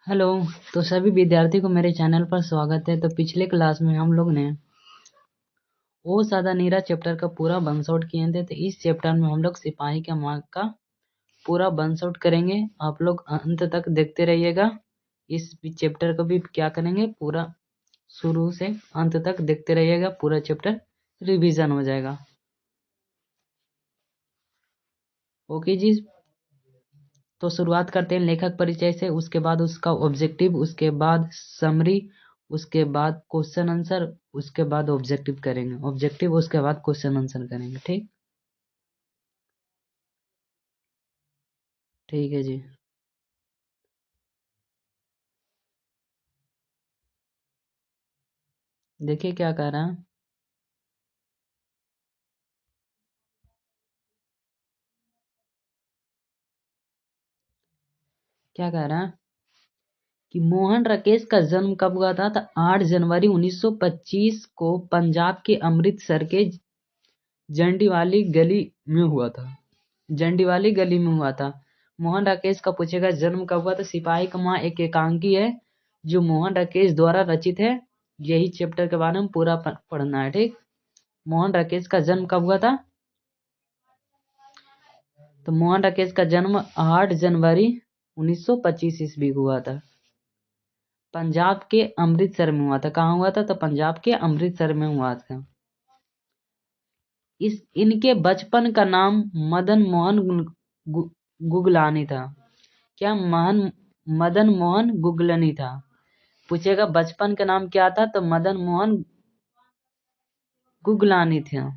Hello. तो सभी विद्यार्थी को मेरे चैनल पर स्वागत है। तो पिछले क्लास में हम लोग ने ओ सादा नीरा चैप्टर का पूरा वंश आउट किए थे। तो इस चैप्टर में हम लोग सिपाही के मार्ग का पूरा वंश आउट करेंगे। आप लोग अंत तक देखते रहिएगा। इस चैप्टर को भी क्या करेंगे, पूरा शुरू से अंत तक देखते रहिएगा। पूरा चैप्टर रिवीजन हो जाएगा। ओके जी। तो शुरुआत करते हैं लेखक परिचय से, उसके बाद उसका ऑब्जेक्टिव, उसके बाद समरी, उसके बाद क्वेश्चन आंसर, उसके बाद ऑब्जेक्टिव करेंगे। ऑब्जेक्टिव उसके बाद क्वेश्चन आंसर करेंगे। ठीक ठीक है जी। देखिए क्या कह रहा है। क्या कह रहा है कि मोहन राकेश का जन्म कब हुआ था। तो 8 जनवरी 1925 को पंजाब के अमृतसर के जंडीवाली गली में हुआ था। जंडीवाली गली में हुआ था। मोहन राकेश का पूछेगा जन्म कब हुआ। तो सिपाही का माँ एक एकांकी है जो मोहन राकेश द्वारा रचित है। यही चैप्टर के बारे में पूरा पढ़ना है। ठीक। मोहन राकेश का जन्म कब हुआ था। तो मोहन राकेश का जन्म 8 जनवरी 1925 ईस्वी को हुआ था। पंजाब के अमृतसर में हुआ था। कहाँ हुआ था। तो पंजाब के अमृतसर में हुआ था। इनके बचपन का नाम मदन मोहन गुगलानी था। क्या मदन मोहन गुगलनी था। पूछेगा बचपन का नाम क्या था। तो मदन मोहन गुगलानी था।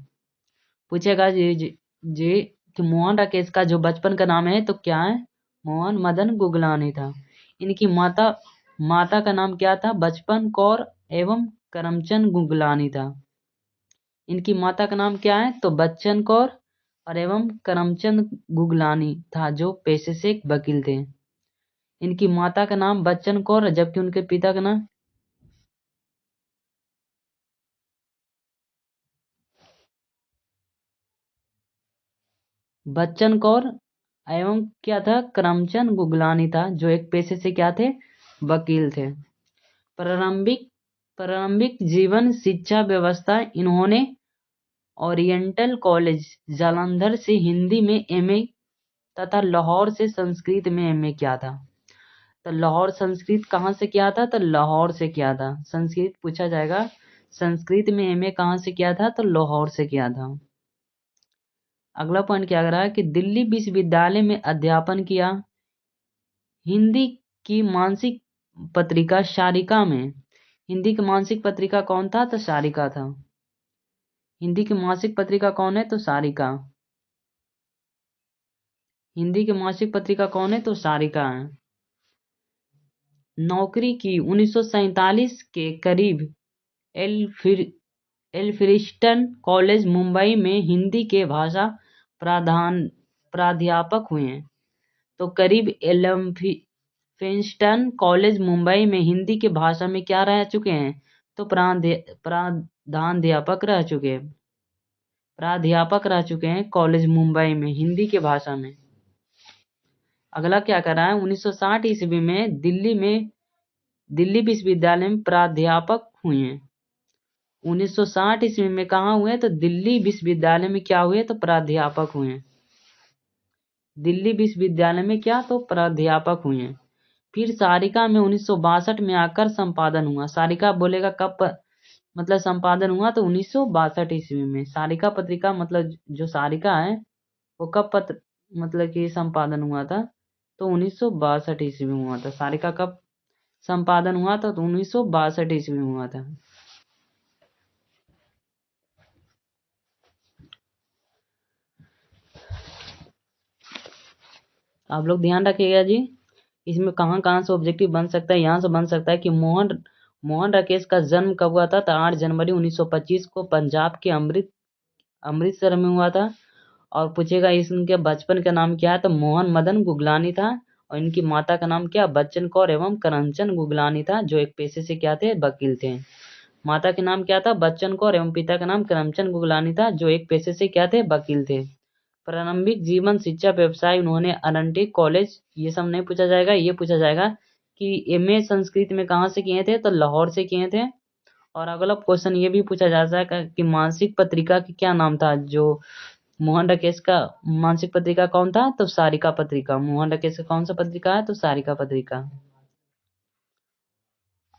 पूछेगा जी कि मोहन राकेश का जो बचपन का नाम है तो क्या है। मोहन मदन गुगलानी था। इनकी माता माता का नाम क्या था। बचपन कौर एवं करमचंद गुगलानी था। इनकी माता का नाम क्या है। तो बच्चन कौर और एवं करमचंद गुगलानी था, जो पेशे से एक वकील थे। इनकी माता का नाम बच्चन कौर, जबकि उनके पिता का नाम बच्चन कौर एवं क्या था, करमचंद गुगलानी था, जो एक पेशे से क्या थे, वकील थे। प्रारंभिक प्रारंभिक जीवन शिक्षा व्यवस्था इन्होंने ओरिएंटल कॉलेज जालंधर से हिंदी में एमए तथा लाहौर से संस्कृत में एमए किया था। तो लाहौर संस्कृत कहाँ से किया था। तो लाहौर से किया था। संस्कृत पूछा जाएगा। संस्कृत में एमए कहाँ से किया था। तो लाहौर से किया था। अगला पॉइंट क्या कर रहा है कि दिल्ली विश्वविद्यालय में अध्यापन किया। हिंदी की मासिक पत्रिका शारिका में, हिंदी की मासिक पत्रिका कौन था। तो शारिका था। हिंदी की मासिक पत्रिका कौन है। तो शारिका। हिंदी की मासिक पत्रिका कौन है। तो शारिका है। नौकरी की 1947 के करीब एल्फिर एल्फिंस्टन कॉलेज मुंबई में हिंदी के भाषा प्राध्यापक हुए। तो करीब एल्फिंस्टन कॉलेज मुंबई में हिंदी के भाषा में क्या रह चुके हैं। तो प्राध्यापक रह चुके हैं। प्राध्यापक रह चुके हैं कॉलेज मुंबई में हिंदी के भाषा में। अगला क्या कर रहा है। 1960 ईस्वी में दिल्ली विश्वविद्यालय में प्राध्यापक हुए हैं। 1960 ईस्वी में कहाँ हुए। तो दिल्ली विश्वविद्यालय में क्या हुए। तो प्राध्यापक हुए। दिल्ली विश्वविद्यालय में क्या, तो प्राध्यापक हुए। फिर सारिका में 1962 में आकर संपादन हुआ। सारिका बोलेगा कब मतलब संपादन हुआ। तो 1962 ईस्वी में। सारिका पत्रिका मतलब जो सारिका है वो कब मतलब कि संपादन हुआ था। तो 1962 ईस्वी में हुआ था। सारिका कब संपादन हुआ था। तो 1962 ईस्वी में हुआ था। आप लोग ध्यान रखिएगा जी। इसमें कहाँ कहाँ से ऑब्जेक्टिव बन सकता है। यहाँ से बन सकता है कि मोहन राकेश का जन्म कब हुआ था। तो 8 जनवरी 1925 को पंजाब के अमृतसर में हुआ था। और पूछेगा इनके बचपन का नाम क्या है। तो मोहन मदन गुगलानी था। और इनकी माता का नाम क्या, बच्चन कौर एवं करमचंद गुगलानी था, जो एक पेशे से क्या थे, वकील थे। माता के नाम क्या था, बच्चन कौर एवं पिता का नाम करमचंद गुगलानी था, जो एक पेशे से क्या थे, वकील थे। प्रारंभिक जीवन शिक्षा व्यवसाय उन्होंने अरंटी कॉलेज, ये सब नहीं पूछा जाएगा। ये पूछा जाएगा कि एमए संस्कृत में कहाँ से किए थे, तो लाहौर से किए थे। और अगला क्वेश्चन ये भी पूछा जा सकता है कि मासिक पत्रिका का क्या नाम था, जो मोहन राकेश का मासिक पत्रिका कौन था, तो सारिका पत्रिका। मोहन राकेश का कौन सा पत्रिका है, तो सारिका पत्रिका।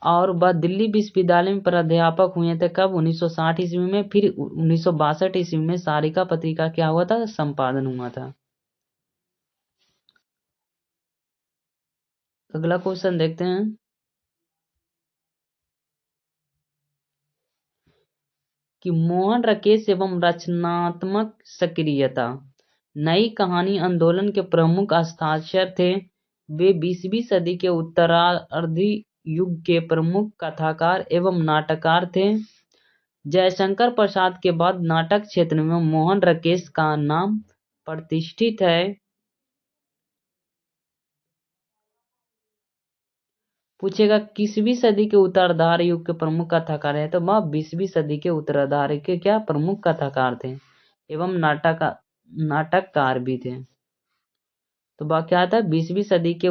और वह दिल्ली विश्वविद्यालय में प्राध्यापक हुए थे कब, 1960 ईस्वी में। फिर 1962 ईस्वी में सारिका पत्रिका क्या हुआ था, संपादन हुआ था। अगला क्वेश्चन देखते हैं कि मोहन राकेश एवं रचनात्मक सक्रियता नई कहानी आंदोलन के प्रमुख हस्ताक्षर थे। वे 20वीं सदी के उत्तरार्धी युग के प्रमुख कथाकार एवं नाटककार थे। जयशंकर प्रसाद के बाद नाटक क्षेत्र में मोहन राकेश का नाम प्रतिष्ठित है। पूछेगा किसवीं सदी के उत्तरार्ध युग के प्रमुख कथाकार है, तो वह 20वीं सदी के उत्तरार्ध के क्या प्रमुख कथाकार थे एवं नाटककार भी थे। तो वह क्या था, 20वीं सदी के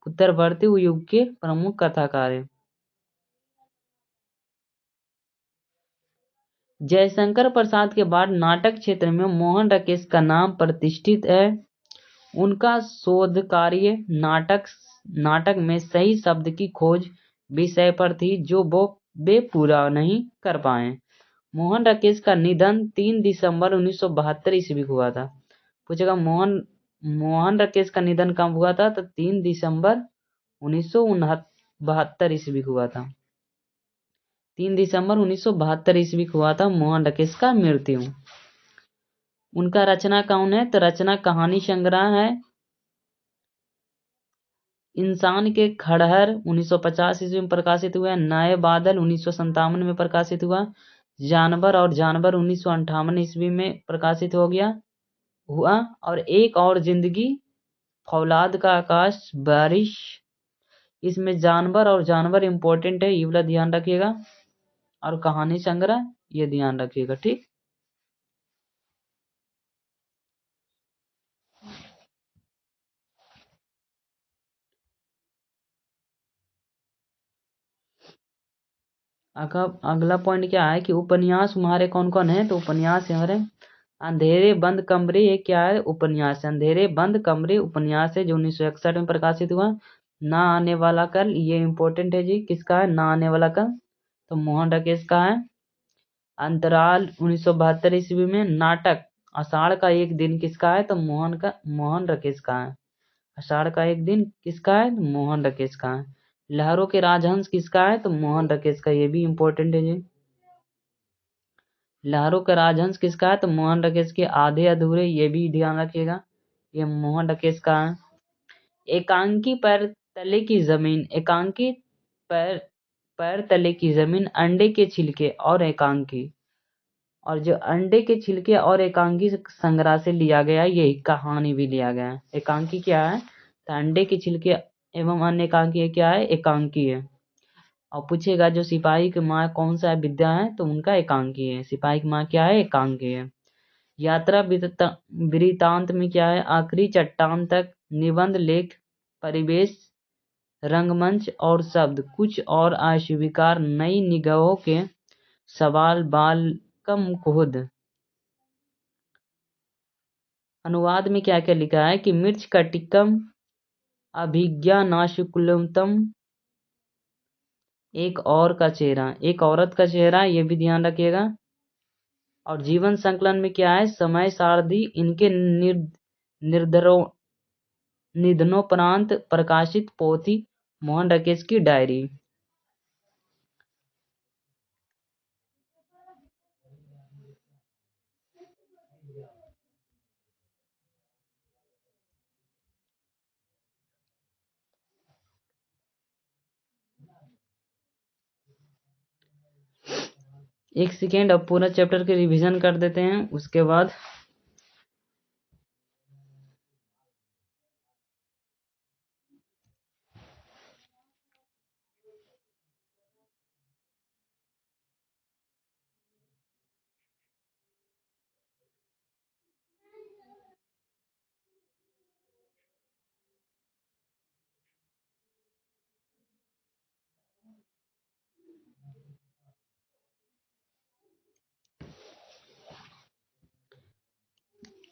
उत्तरवर्ती युग के प्रमुख कथाकार है। जयशंकर प्रसाद के बाद नाटक क्षेत्र में मोहन राकेश का नाम प्रतिष्ठित है। उनका शोध कार्य नाटक में सही शब्द की खोज विषय पर थी, जो वे पूरा नहीं कर पाए। मोहन राकेश का निधन 3 दिसंबर 1972 ईस्वी को हुआ था। पूछेगा मोहन राकेश का निधन कब हुआ था, तो 3 दिसंबर 1972 ईस्वी को हुआ था। 3 दिसंबर 1972 ईस्वी को हुआ था मोहन राकेश का मृत्यु। उनका रचना कौन है, तो रचना कहानी संग्रह है इंसान के खड़हर 1950 ईस्वी में प्रकाशित हुआ। नए बादल 1957 में प्रकाशित हुआ। जानवर और जानवर 1958 ईस्वी में प्रकाशित हुआ। और एक और जिंदगी, फौलाद का आकाश, बारिश। इसमें जानवर और जानवर इंपॉर्टेंट है, ये वाला ध्यान रखिएगा। और कहानी संग्रह ये ध्यान रखिएगा, ठीक। अगला पॉइंट क्या है कि उपन्यास हमारे कौन कौन है, तो उपन्यास हमारे अंधेरे बंद कमरे, ये क्या है, उपन्यास है। अंधेरे बंद कमरे उपन्यास है, जो 1961 में प्रकाशित हुआ। ना आने वाला कल, ये इंपॉर्टेंट है जी, किसका है, ना आने वाला कल, तो मोहन राकेश का है। अंतराल 1972 ईस्वी में। नाटक आषाढ़ का एक दिन किसका है, तो मोहन राकेश का है। आषाढ़ का एक दिन किसका है, मोहन राकेश का है। लहरों के राजहंस किसका है, तो मोहन राकेश का, ये भी इंपॉर्टेंट है जी। लहरों का राजहंस किसका है, तो मोहन राकेश के। आधे अधूरे, ये भी ध्यान रखिएगा, ये मोहन राकेश का है। एकांकी पैर तले की जमीन, एकांकी पैर पैर तले की जमीन, अंडे के छिलके और एकांकी। और जो अंडे के छिलके और एकांकी संग्रह से लिया गया, यही कहानी भी लिया गया है। एकांकी क्या है, तो अंडे के छिलके एवं अन्य एकांकी क्या है, एकांकी है। और पूछेगा जो सिपाही की माँ कौन सा विद्या है, तो उनका एकांकी है। सिपाही की माँ क्या है, एकांकी है। यात्रा वृतांत में क्या है, आखिरी चट्टान तक, निबंध लेख, परिवेश, रंगमंच और शब्द, कुछ और अस्वीकार, नई निगाहों के सवाल, बालकम खुद। अनुवाद में क्या क्या लिखा है कि मिर्च कटिकम, अभिज्ञा नाशकुलतम, एक और का चेहरा, एक औरत का चेहरा, ये भी ध्यान रखिएगा। और जीवन संकलन में क्या है, समय सारथी, इनके निधनोपरांत प्रकाशित पोथी, मोहन राकेश की डायरी। एक सेकेंड, अब पूरा चैप्टर के रिवीजन कर देते हैं, उसके बाद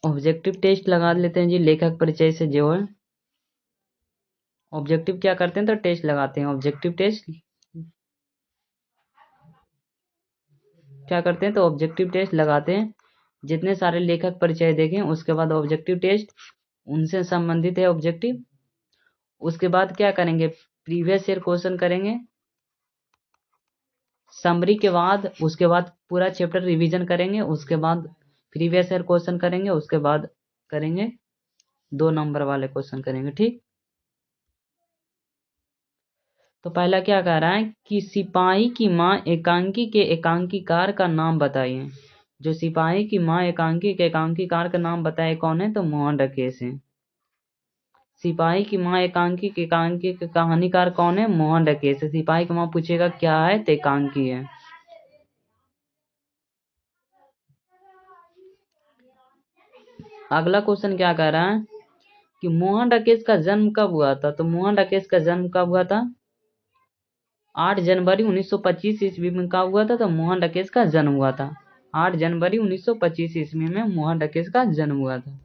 ऑब्जेक्टिव टेस्ट लगा लेते हैं जी, लेखक परिचय से जो है ऑब्जेक्टिव क्या करते हैं तो टेस्ट लगाते हैं। ऑब्जेक्टिव टेस्ट क्या करते हैं तो ऑब्जेक्टिव टेस्ट लगाते हैं। जितने सारे लेखक परिचय देखें उसके बाद ऑब्जेक्टिव टेस्ट उनसे संबंधित है ऑब्जेक्टिव। उसके बाद क्या करेंगे, प्रीवियस ईयर क्वेश्चन करेंगे समरी के बाद, उसके बाद पूरा चैप्टर रिवीजन करेंगे, उसके बाद प्रीवियस ईयर क्वेश्चन करेंगे, उसके बाद करेंगे 2 नंबर वाले क्वेश्चन करेंगे। ठीक, तो पहला क्या कह रहा है कि सिपाही की माँ एकांकी के एकांकीकार का नाम बताइए। जो सिपाही की माँ एकांकी के एकांकीकार का नाम बताए कौन है तो मोहन रकेश है। सिपाही की माँ एकांकी के एकांकी के कहानीकार कौन है, मोहन रकेश है। सिपाही की माँ पूछेगा क्या है तो एकांकी है। अगला क्वेश्चन क्या कह रहा है कि मोहन राकेश का जन्म कब हुआ था, तो मोहन राकेश का जन्म कब हुआ था, 8 जनवरी 1925 ईस्वी में कब हुआ था, तो मोहन राकेश का जन्म हुआ था 8 जनवरी 1925 ईस्वी में मोहन राकेश का जन्म हुआ था।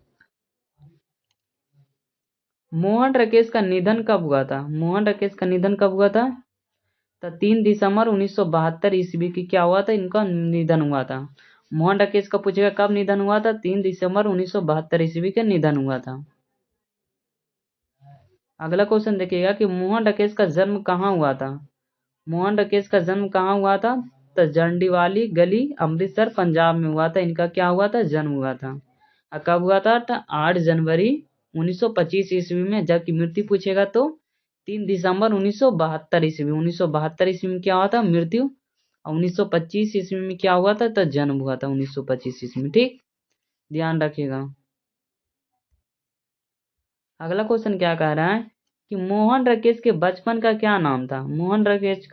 मोहन राकेश का निधन कब हुआ था, मोहन राकेश का निधन कब हुआ था, तो 3 दिसंबर 1972 ईस्वी की क्या हुआ था, इनका निधन हुआ था। मोहन राकेश का पूछेगा कब निधन हुआ था, 3 दिसंबर 1972 ईस्वी के निधन हुआ था। अगला क्वेश्चन देखिएगा कि मोहन राकेश का जन्म कहाँ हुआ था। मोहन राकेश का जन्म कहाँ हुआ था, तो जंडीवाली गली अमृतसर पंजाब में हुआ था। इनका क्या हुआ था, जन्म हुआ था। कब हुआ था, तो 8 जनवरी 1925 ईस्वी में। जबकि मृत्यु पूछेगा तो 3 दिसंबर 1972 ईस्वी। 1972 ईस्वी में क्या हुआ था, मृत्यु। और 1925 ईस्वी में क्या हुआ था, तो जन्म हुआ था 1925 ईस्वी में। ठीक, ध्यान रखिएगा। अगला क्वेश्चन क्या कह रहा है कि मोहन राकेश के बचपन का क्या नाम था। मोहन राकेश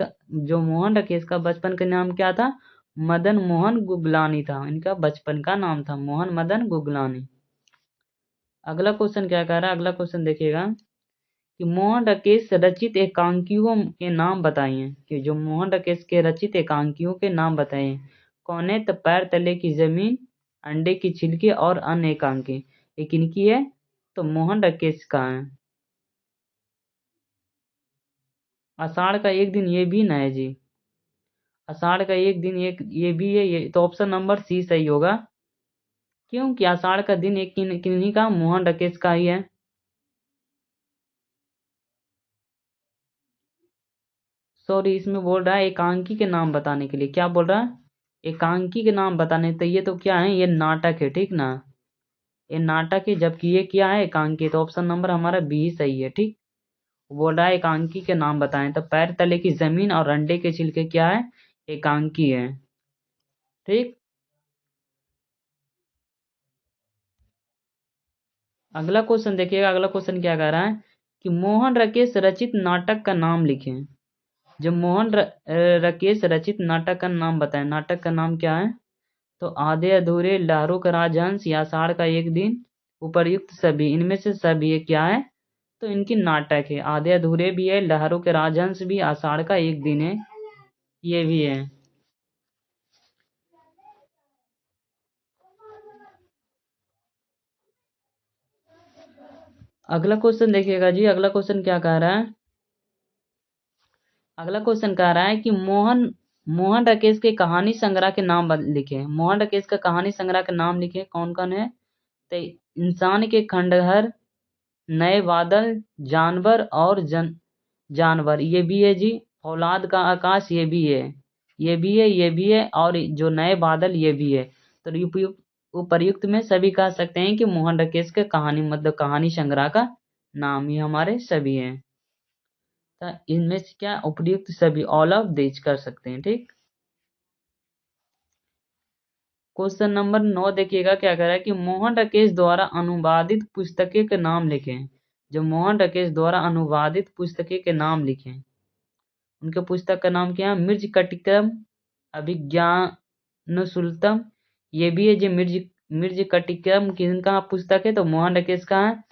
का बचपन का नाम क्या था, मदन मोहन गुगलानी था। इनका बचपन का नाम था मोहन मदन गुगलानी। अगला क्वेश्चन क्या कह रहा है, अगला क्वेश्चन देखिएगा कि मोहन राकेश रचित एकांकियों के नाम बताइए। कि जो मोहन राकेश के रचित एकांकियों के नाम बताइए कौन है, तो पैर तले की जमीन, अंडे की छिलके और अन्य एकांकी। ये किनकी है, तो मोहन राकेश का है। आषाढ़ का एक दिन, ये भी ना है जी। आषाढ़ का एक दिन एक ये भी है, ये तो ऑप्शन नंबर सी सही होगा। क्योंकि आषाढ़ का दिन एक किन्हीं का, मोहन राकेश का ही है। सॉरी, इसमें बोल रहा है एकांकी के नाम बताने के लिए। क्या बोल रहा है, एकांकी के नाम बताने। तो ये तो क्या है, ये नाटक है। ठीक ना, ये नाटक है, जबकि ये क्या है, एकांकी। तो ऑप्शन नंबर हमारा बी सही है। ठीक, बोल रहा है एकांकी के नाम बताएं, तो पैर तले की जमीन और अंडे के छिलके क्या है, एकांकी है। ठीक, अगला क्वेश्चन देखिएगा। अगला क्वेश्चन क्या कह रहा है कि मोहन राकेश रचित नाटक का नाम लिखें। जो राकेश रचित नाटक का नाम बताएं। नाटक का नाम क्या है, तो आधे अधूरे, लहरों का राजहंस या आषाढ़ का एक दिन, उपर्युक्त सभी। इनमें से सभी ये क्या है, तो इनकी नाटक है। आधे अधूरे भी है, लहरों के राजहंस भी, आषाढ़ का एक दिन है, ये भी है। अगला क्वेश्चन देखिएगा जी। अगला क्वेश्चन क्या कह रहा है, अगला क्वेश्चन कह रहा है कि मोहन मोहन राकेश के कहानी संग्रह के नाम लिखे। मोहन राकेश का कहानी संग्रह के नाम लिखे, कौन कौन है, तो इंसान के खंडहर, नए बादल, जानवर और जानवर, ये भी है जी। औलाद का आकाश, ये भी है, ये भी है, ये भी है, और जो नए बादल, ये भी है। तो उपयुक्त उपर्युक्त में सभी कह सकते हैं कि मोहन राकेश के कहानी मतलब कहानी संग्रह का नाम ही हमारे सभी हैं। तो इनमें से क्या उपयुक्त सभी, ऑल ऑफ दिस कर सकते हैं। ठीक, क्वेश्चन नंबर 9 देखिएगा क्या कह रहा है कि मोहन राकेश द्वारा अनुवादित पुस्तकें के नाम लिखें। जो मोहन राकेश द्वारा अनुवादित पुस्तकें के नाम लिखें, उनके पुस्तक का नाम क्या है, मिर्ज कटिकम अभिज्ञानशुल्तम, ये भी है। जो मिर्ज कटिकम किनका पुस्तक है, तो मोहन राकेश का है।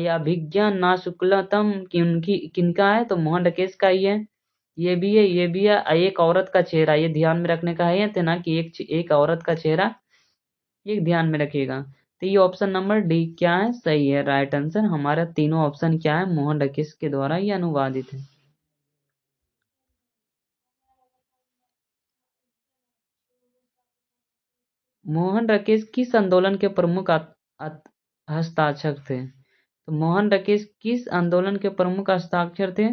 अभिज्ञान नाशुक्लतम किनकी किनका है, तो मोहन राकेश का ही है, ये भी है, ये भी है। एक औरत का चेहरा, ये ध्यान में रखने का है, तो ना कि एक औरत का चेहरा, ये ध्यान में रखिएगा। तो ये ऑप्शन नंबर डी क्या है, सही है राइट आंसर। हमारा तीनों ऑप्शन क्या है, मोहन राकेश के द्वारा ये अनुवादित है। मोहन राकेश किस आंदोलन के प्रमुख हस्ताक्षर थे? तो मोहन राकेश किस आंदोलन के प्रमुख हस्ताक्षर थे?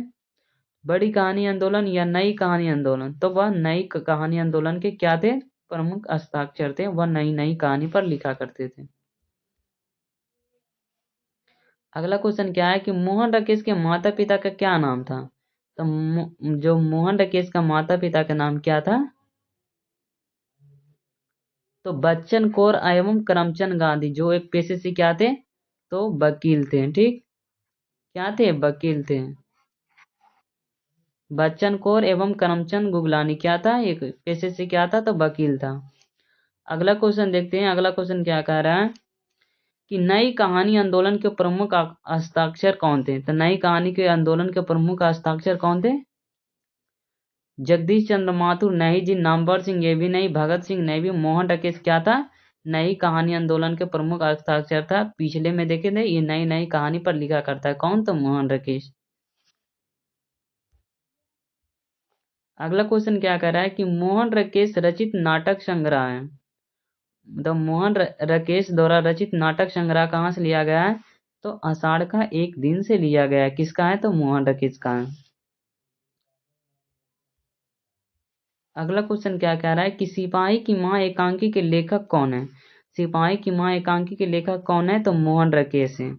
बड़ी कहानी आंदोलन या नई कहानी आंदोलन? तो वह नई कहानी आंदोलन के क्या थे, प्रमुख हस्ताक्षर थे। वह नई नई कहानी पर लिखा करते थे। अगला क्वेश्चन क्या है कि मोहन राकेश के माता पिता का क्या नाम था? तो जो मोहन राकेश का माता पिता का नाम क्या था? तो बच्चन कौर एवं करमचंद गांधी, जो एक पेशे से क्या थे, तो वकील थे। ठीक, क्या थे, वकील थे। बच्चन कौर एवं करमचंद गुगलानी क्या था, एक पेशे से क्या था, तो वकील था। अगला क्वेश्चन देखते हैं। अगला क्वेश्चन क्या कह रहा है कि नई कहानी आंदोलन के प्रमुख हस्ताक्षर कौन थे? तो नई कहानी के आंदोलन के प्रमुख हस्ताक्षर कौन थे? जगदीश चंद्र माथुर नहीं जी, नामवर सिंह ये भी नहीं, भगत सिंह नहीं भी, मोहन राकेश क्या था, नई कहानी आंदोलन के प्रमुख हस्ताक्षर था। पिछले में देखे थे, ये नई नई कहानी पर लिखा करता है कौन, तो मोहन राकेश। अगला क्वेश्चन क्या कह रहा है कि मोहन राकेश रचित नाटक संग्रह है, तो मोहन राकेश द्वारा रचित नाटक संग्रह कहाँ से लिया गया है? तो आषाढ़ का एक दिन से लिया गया है। किसका है, तो मोहन राकेश का है। अगला क्वेश्चन क्या कह रहा है कि सिपाही की मां एकांकी के लेखक कौन है? सिपाही की मां एकांकी के लेखक कौन है, तो मोहन राकेश है।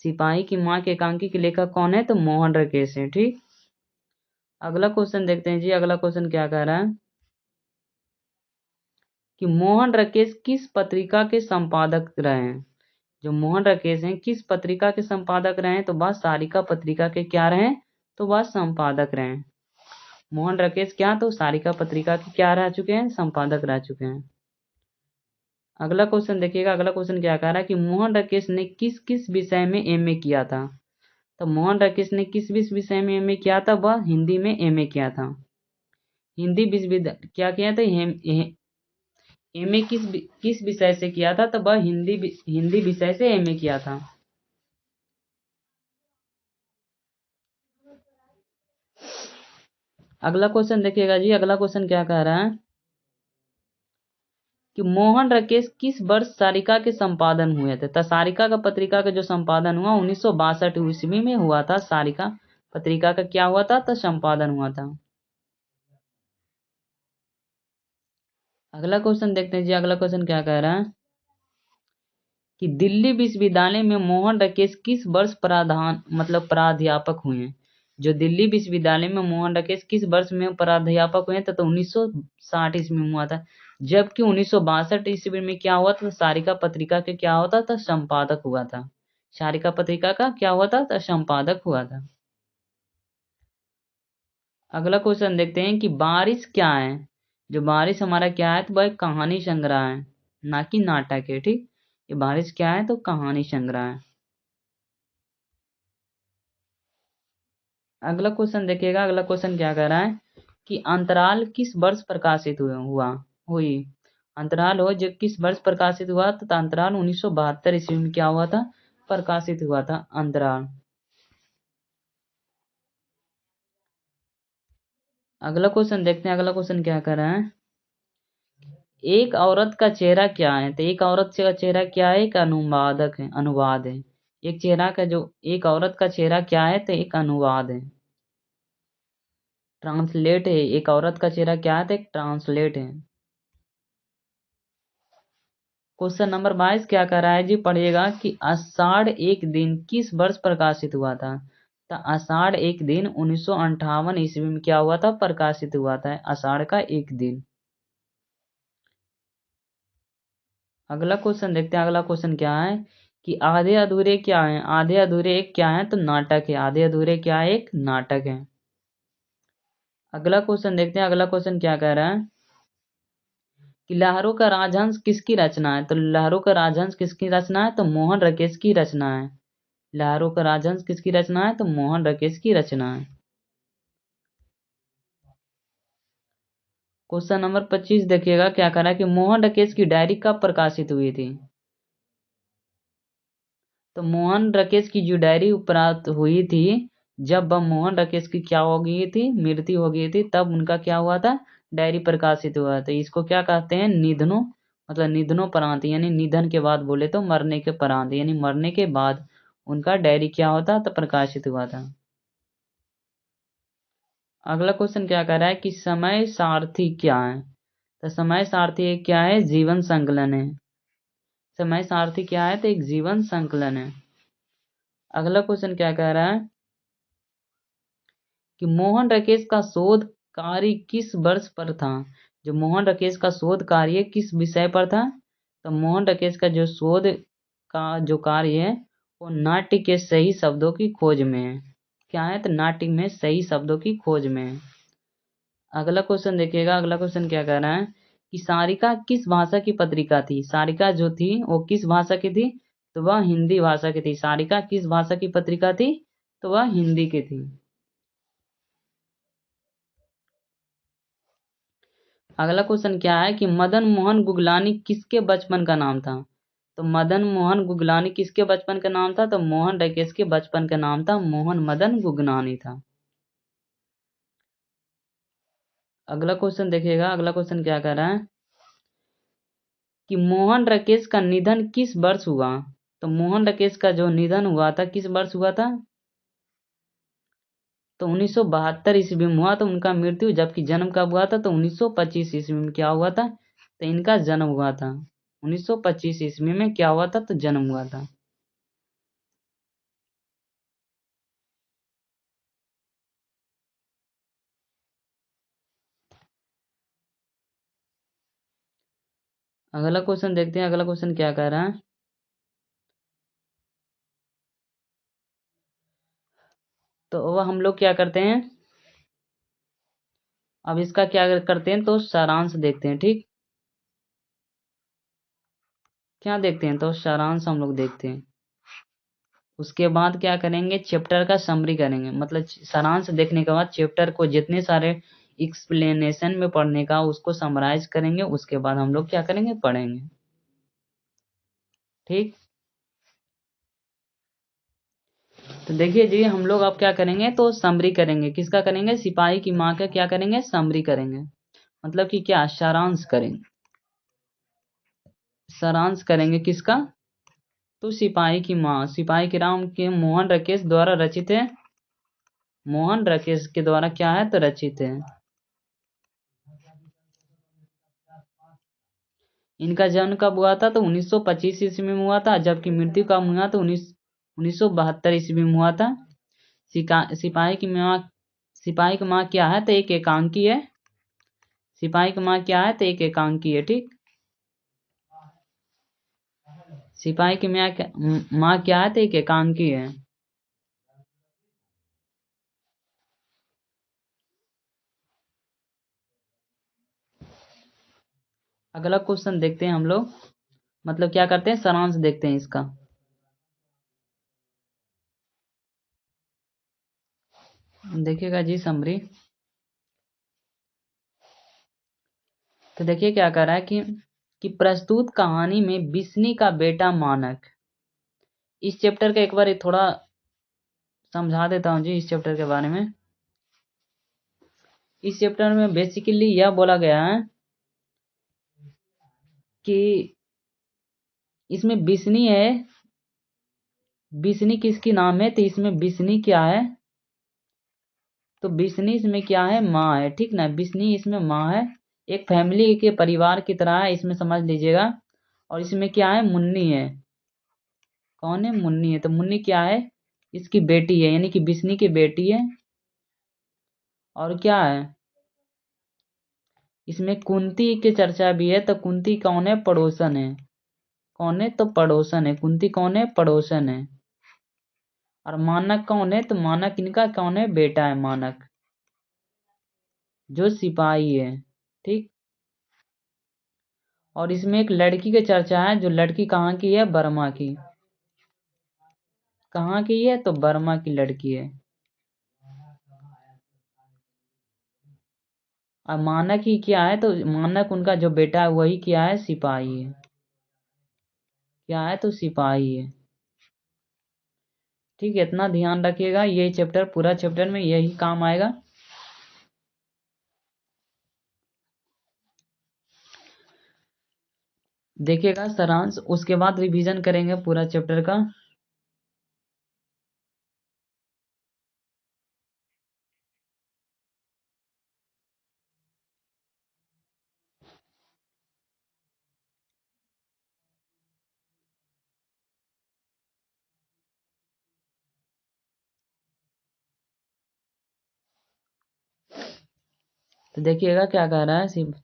सिपाही की मां के एकांकी के लेखक कौन है, तो मोहन राकेश है। ठीक, अगला क्वेश्चन देखते हैं जी। अगला क्वेश्चन क्या कह रहा है कि मोहन राकेश किस पत्रिका के संपादक रहे हैं? जो मोहन राकेश हैं किस पत्रिका के संपादक रहे हैं? तो वह सारिका पत्रिका के क्या रहे, तो वह संपादक रहे। मोहन राकेश क्या, तो सारिका पत्रिका के क्या रह चुके हैं, संपादक रह चुके हैं। अगला क्वेश्चन देखिएगा। अगला क्वेश्चन क्या कह रहा है कि मोहन राकेश ने किस किस विषय में एमए किया था? तो मोहन राकेश ने किस किस विषय में एमए किया था? वह हिंदी में एमए किया था। हिंदी विश्वविद्यालय क्या किया था, एमए किस विषय से किया था? तो वह हिंदी विषय से एमए किया था। अगला क्वेश्चन देखिएगा जी। अगला क्वेश्चन क्या कह रहा है कि मोहन राकेश किस वर्ष सारिका के संपादन हुए थे? तो सारिका का पत्रिका का जो संपादन हुआ 1962 ईस्वी में हुआ था। सारिका पत्रिका का क्या हुआ था, तो संपादन हुआ था। अगला क्वेश्चन देखते हैं जी। अगला क्वेश्चन क्या कह रहा है कि दिल्ली विश्वविद्यालय में मोहन राकेश किस वर्ष प्राध्यापक हुए हैं? जो दिल्ली विश्वविद्यालय में मोहन राकेश किस वर्ष में प्राध्यापक हुए थे? तो 1960 ईस्वी में हुआ था। जबकि 1962 ईस्वी में क्या हुआ था, सारिका पत्रिका के क्या होता था, संपादक हुआ था। सारिका पत्रिका का क्या हुआ था, तो संपादक हुआ था। अगला क्वेश्चन देखते हैं कि बारिश क्या है? जो बारिश हमारा क्या है, तो वह एक कहानी संग्रह है, ना कि नाटक है। ठीक, ये बारिश क्या है, तो कहानी संग्रह है। अगला क्वेश्चन देखिएगा। अगला क्वेश्चन क्या कह रहा है कि अंतराल किस वर्ष प्रकाशित हुई? अंतराल हो जो किस वर्ष प्रकाशित हुआ, तो अंतराल 1972 ईस्वी में क्या हुआ था, प्रकाशित हुआ था अंतराल। अगला क्वेश्चन देखते हैं। अगला क्वेश्चन क्या कह रहा है एक औरत का चेहरा क्या है? तो एक औरत का चेहरा क्या है, एक अनुवाद है। एक औरत का चेहरा क्या है, तो एक अनुवाद है, ट्रांसलेट है। एक औरत का चेहरा क्या है, तो एक ट्रांसलेट है। क्वेश्चन नंबर 22 क्या कह रहा है जी, पढ़िएगा कि आषाढ़ एक दिन किस वर्ष प्रकाशित हुआ था? तो आषाढ़ एक दिन 1958 ईस्वी में क्या हुआ था, प्रकाशित हुआ था आषाढ़ का एक दिन। अगला क्वेश्चन देखते हैं। अगला क्वेश्चन क्या है कि आधे अधूरे क्या है? आधे अधूरे एक क्या है, तो नाटक है। आधे अधूरे क्या है, एक नाटक है। अगला क्वेश्चन देखते हैं। अगला क्वेश्चन क्या कह रहा है कि लहरों का राजहंस किसकी रचना है? तो लहरों का राजहंस किसकी रचना है, तो मोहन राकेश की रचना है। लहरों का राजहंस किसकी रचना है, तो मोहन राकेश की रचना है। क्वेश्चन नंबर 25 देखिएगा क्या कह रहा है कि मोहन राकेश की डायरी कब प्रकाशित हुई थी? तो मोहन राकेश की जो डायरी प्राप्त हुई थी, जब मोहन राकेश की क्या हो गई थी, मृत्यु हो गई थी, तब उनका क्या हुआ था, डायरी प्रकाशित हुआ था। इसको क्या कहते हैं, निधनों, मतलब निधनोपरांत, यानी निधन के बाद बोले तो मरने के परांत, यानी मरने के बाद उनका डायरी क्या होता तो प्रकाशित हुआ था। अगला क्वेश्चन क्या कह रहा है कि समय सारथी क्या है। तो समय सारथी क्या है, जीवन संकलन है। समय सारथी क्या है, तो एक जीवन संकलन है। अगला क्वेश्चन क्या कह रहा है कि मोहन राकेश का शोध कार्य किस वर्ष पर था। जो मोहन राकेश का शोध कार्य किस विषय पर था, तो मोहन राकेश का जो शोध का जो कार्य है वो नाट्य के सही शब्दों की खोज में है। क्या है, तो नाट्य में सही शब्दों की खोज में है। अगला क्वेश्चन देखिएगा, अगला क्वेश्चन क्या कह रहा है कि सारिका किस भाषा की पत्रिका थी। सारिका जो थी वो किस भाषा की थी, तो वह हिंदी भाषा की थी। सारिका किस भाषा की पत्रिका थी, तो वह हिंदी की थी। अगला क्वेश्चन क्या है कि मदन मोहन गुगलानी किसके बचपन का नाम था। तो मदन मोहन गुगलानी किसके बचपन का नाम था, तो मोहन राकेश के बचपन का नाम था मोहन मदन गुगनानी था। अगला क्वेश्चन देखिएगा, अगला क्वेश्चन क्या कह रहा है कि मोहन राकेश का निधन किस वर्ष हुआ। तो मोहन राकेश का जो निधन हुआ था किस वर्ष हुआ था, तो 1972 ईस्वी में हुआ। तो उनका मृत्यु, जबकि जन्म कब हुआ था, तो 1925 ईस्वी में क्या हुआ था, तो इनका जन्म हुआ था। 1925 ईस्वी में क्या हुआ था, तो जन्म हुआ था। अगला क्वेश्चन देखते हैं, अगला क्वेश्चन क्या कह रहा है। तो वह हम लोग क्या करते हैं, अब इसका क्या करते हैं, तो सारांश देखते हैं। ठीक, क्या देखते हैं, तो सारांश हम लोग देखते हैं। उसके बाद क्या करेंगे, चैप्टर का समरी करेंगे। मतलब सारांश देखने के बाद चैप्टर को जितने सारे एक्सप्लेनेशन में पढ़ने का उसको समराइज करेंगे। उसके बाद हम लोग क्या करेंगे, पढ़ेंगे। ठीक, तो देखिए जी, हम लोग अब क्या करेंगे, तो समरी करेंगे। किसका करेंगे, सिपाही की माँ का क्या करेंगे, समरी करेंगे। मतलब कि क्या, सारांश करेंगे। सारांश करेंगे किसका, तो सिपाही की माँ, सिपाही के राम के मोहन राकेश द्वारा रचित है। मोहन राकेश के द्वारा क्या है, तो रचित है। इनका जन्म कब हुआ था, तो 1925 ईस्वी में हुआ था। जबकि मृत्यु कब हुआ, तो 1972 ईस्वी में हुआ था। सिपाही की माँ, सिपाही की माँ क्या है, तो एक एकांकी है। सिपाही की माँ क्या है, तो एक एकांकी है। ठीक, सिपाही की माँ क्या है, तो एक एकांकी है। अगला क्वेश्चन देखते हैं हम लोग। मतलब क्या करते हैं, सारांश देखते हैं इसका। देखिएगा जी समरी। तो देखिए क्या कह रहा है कि प्रस्तुत कहानी में बिस्नी का बेटा मानक। इस चैप्टर का एक बार थोड़ा समझा देता हूँ जी, इस चैप्टर के बारे में। इस चैप्टर में बेसिकली यह बोला गया है कि इसमें बिस्नी है। बिस्नी किसकी नाम है, तो इसमें बिस्नी क्या है, तो बिस्नी इसमें क्या है, माँ है। ठीक ना, बिस्नी इसमें माँ है। एक फैमिली के परिवार की तरह है, इसमें समझ लीजिएगा। और इसमें क्या है, मुन्नी है। कौन है, मुन्नी है। तो मुन्नी क्या है, इसकी बेटी है, यानी कि बिस्नी की बेटी है। और क्या है, इसमें कुंती की चर्चा भी है। तो कुंती कौन है, पड़ोसन है। कौन है, तो पड़ोसन है। कुंती कौन है, पड़ोसन है। और मानक कौन है, तो मानक इनका कौन है, बेटा है मानक, जो सिपाही है। ठीक, और इसमें एक लड़की की चर्चा है। जो लड़की कहाँ की है, बर्मा की। कहाँ की है, तो बर्मा की लड़की है। और मानक ही क्या है, तो मानक उनका जो बेटा है वही क्या है, सिपाही है। क्या है, तो सिपाही है। ठीक है, इतना ध्यान रखिएगा, ये चैप्टर पूरा चैप्टर में यही काम आएगा। देखिएगा सारांश, उसके बाद रिवीजन करेंगे पूरा चैप्टर का। तो देखिएगा क्या कह रहा है सिर्फ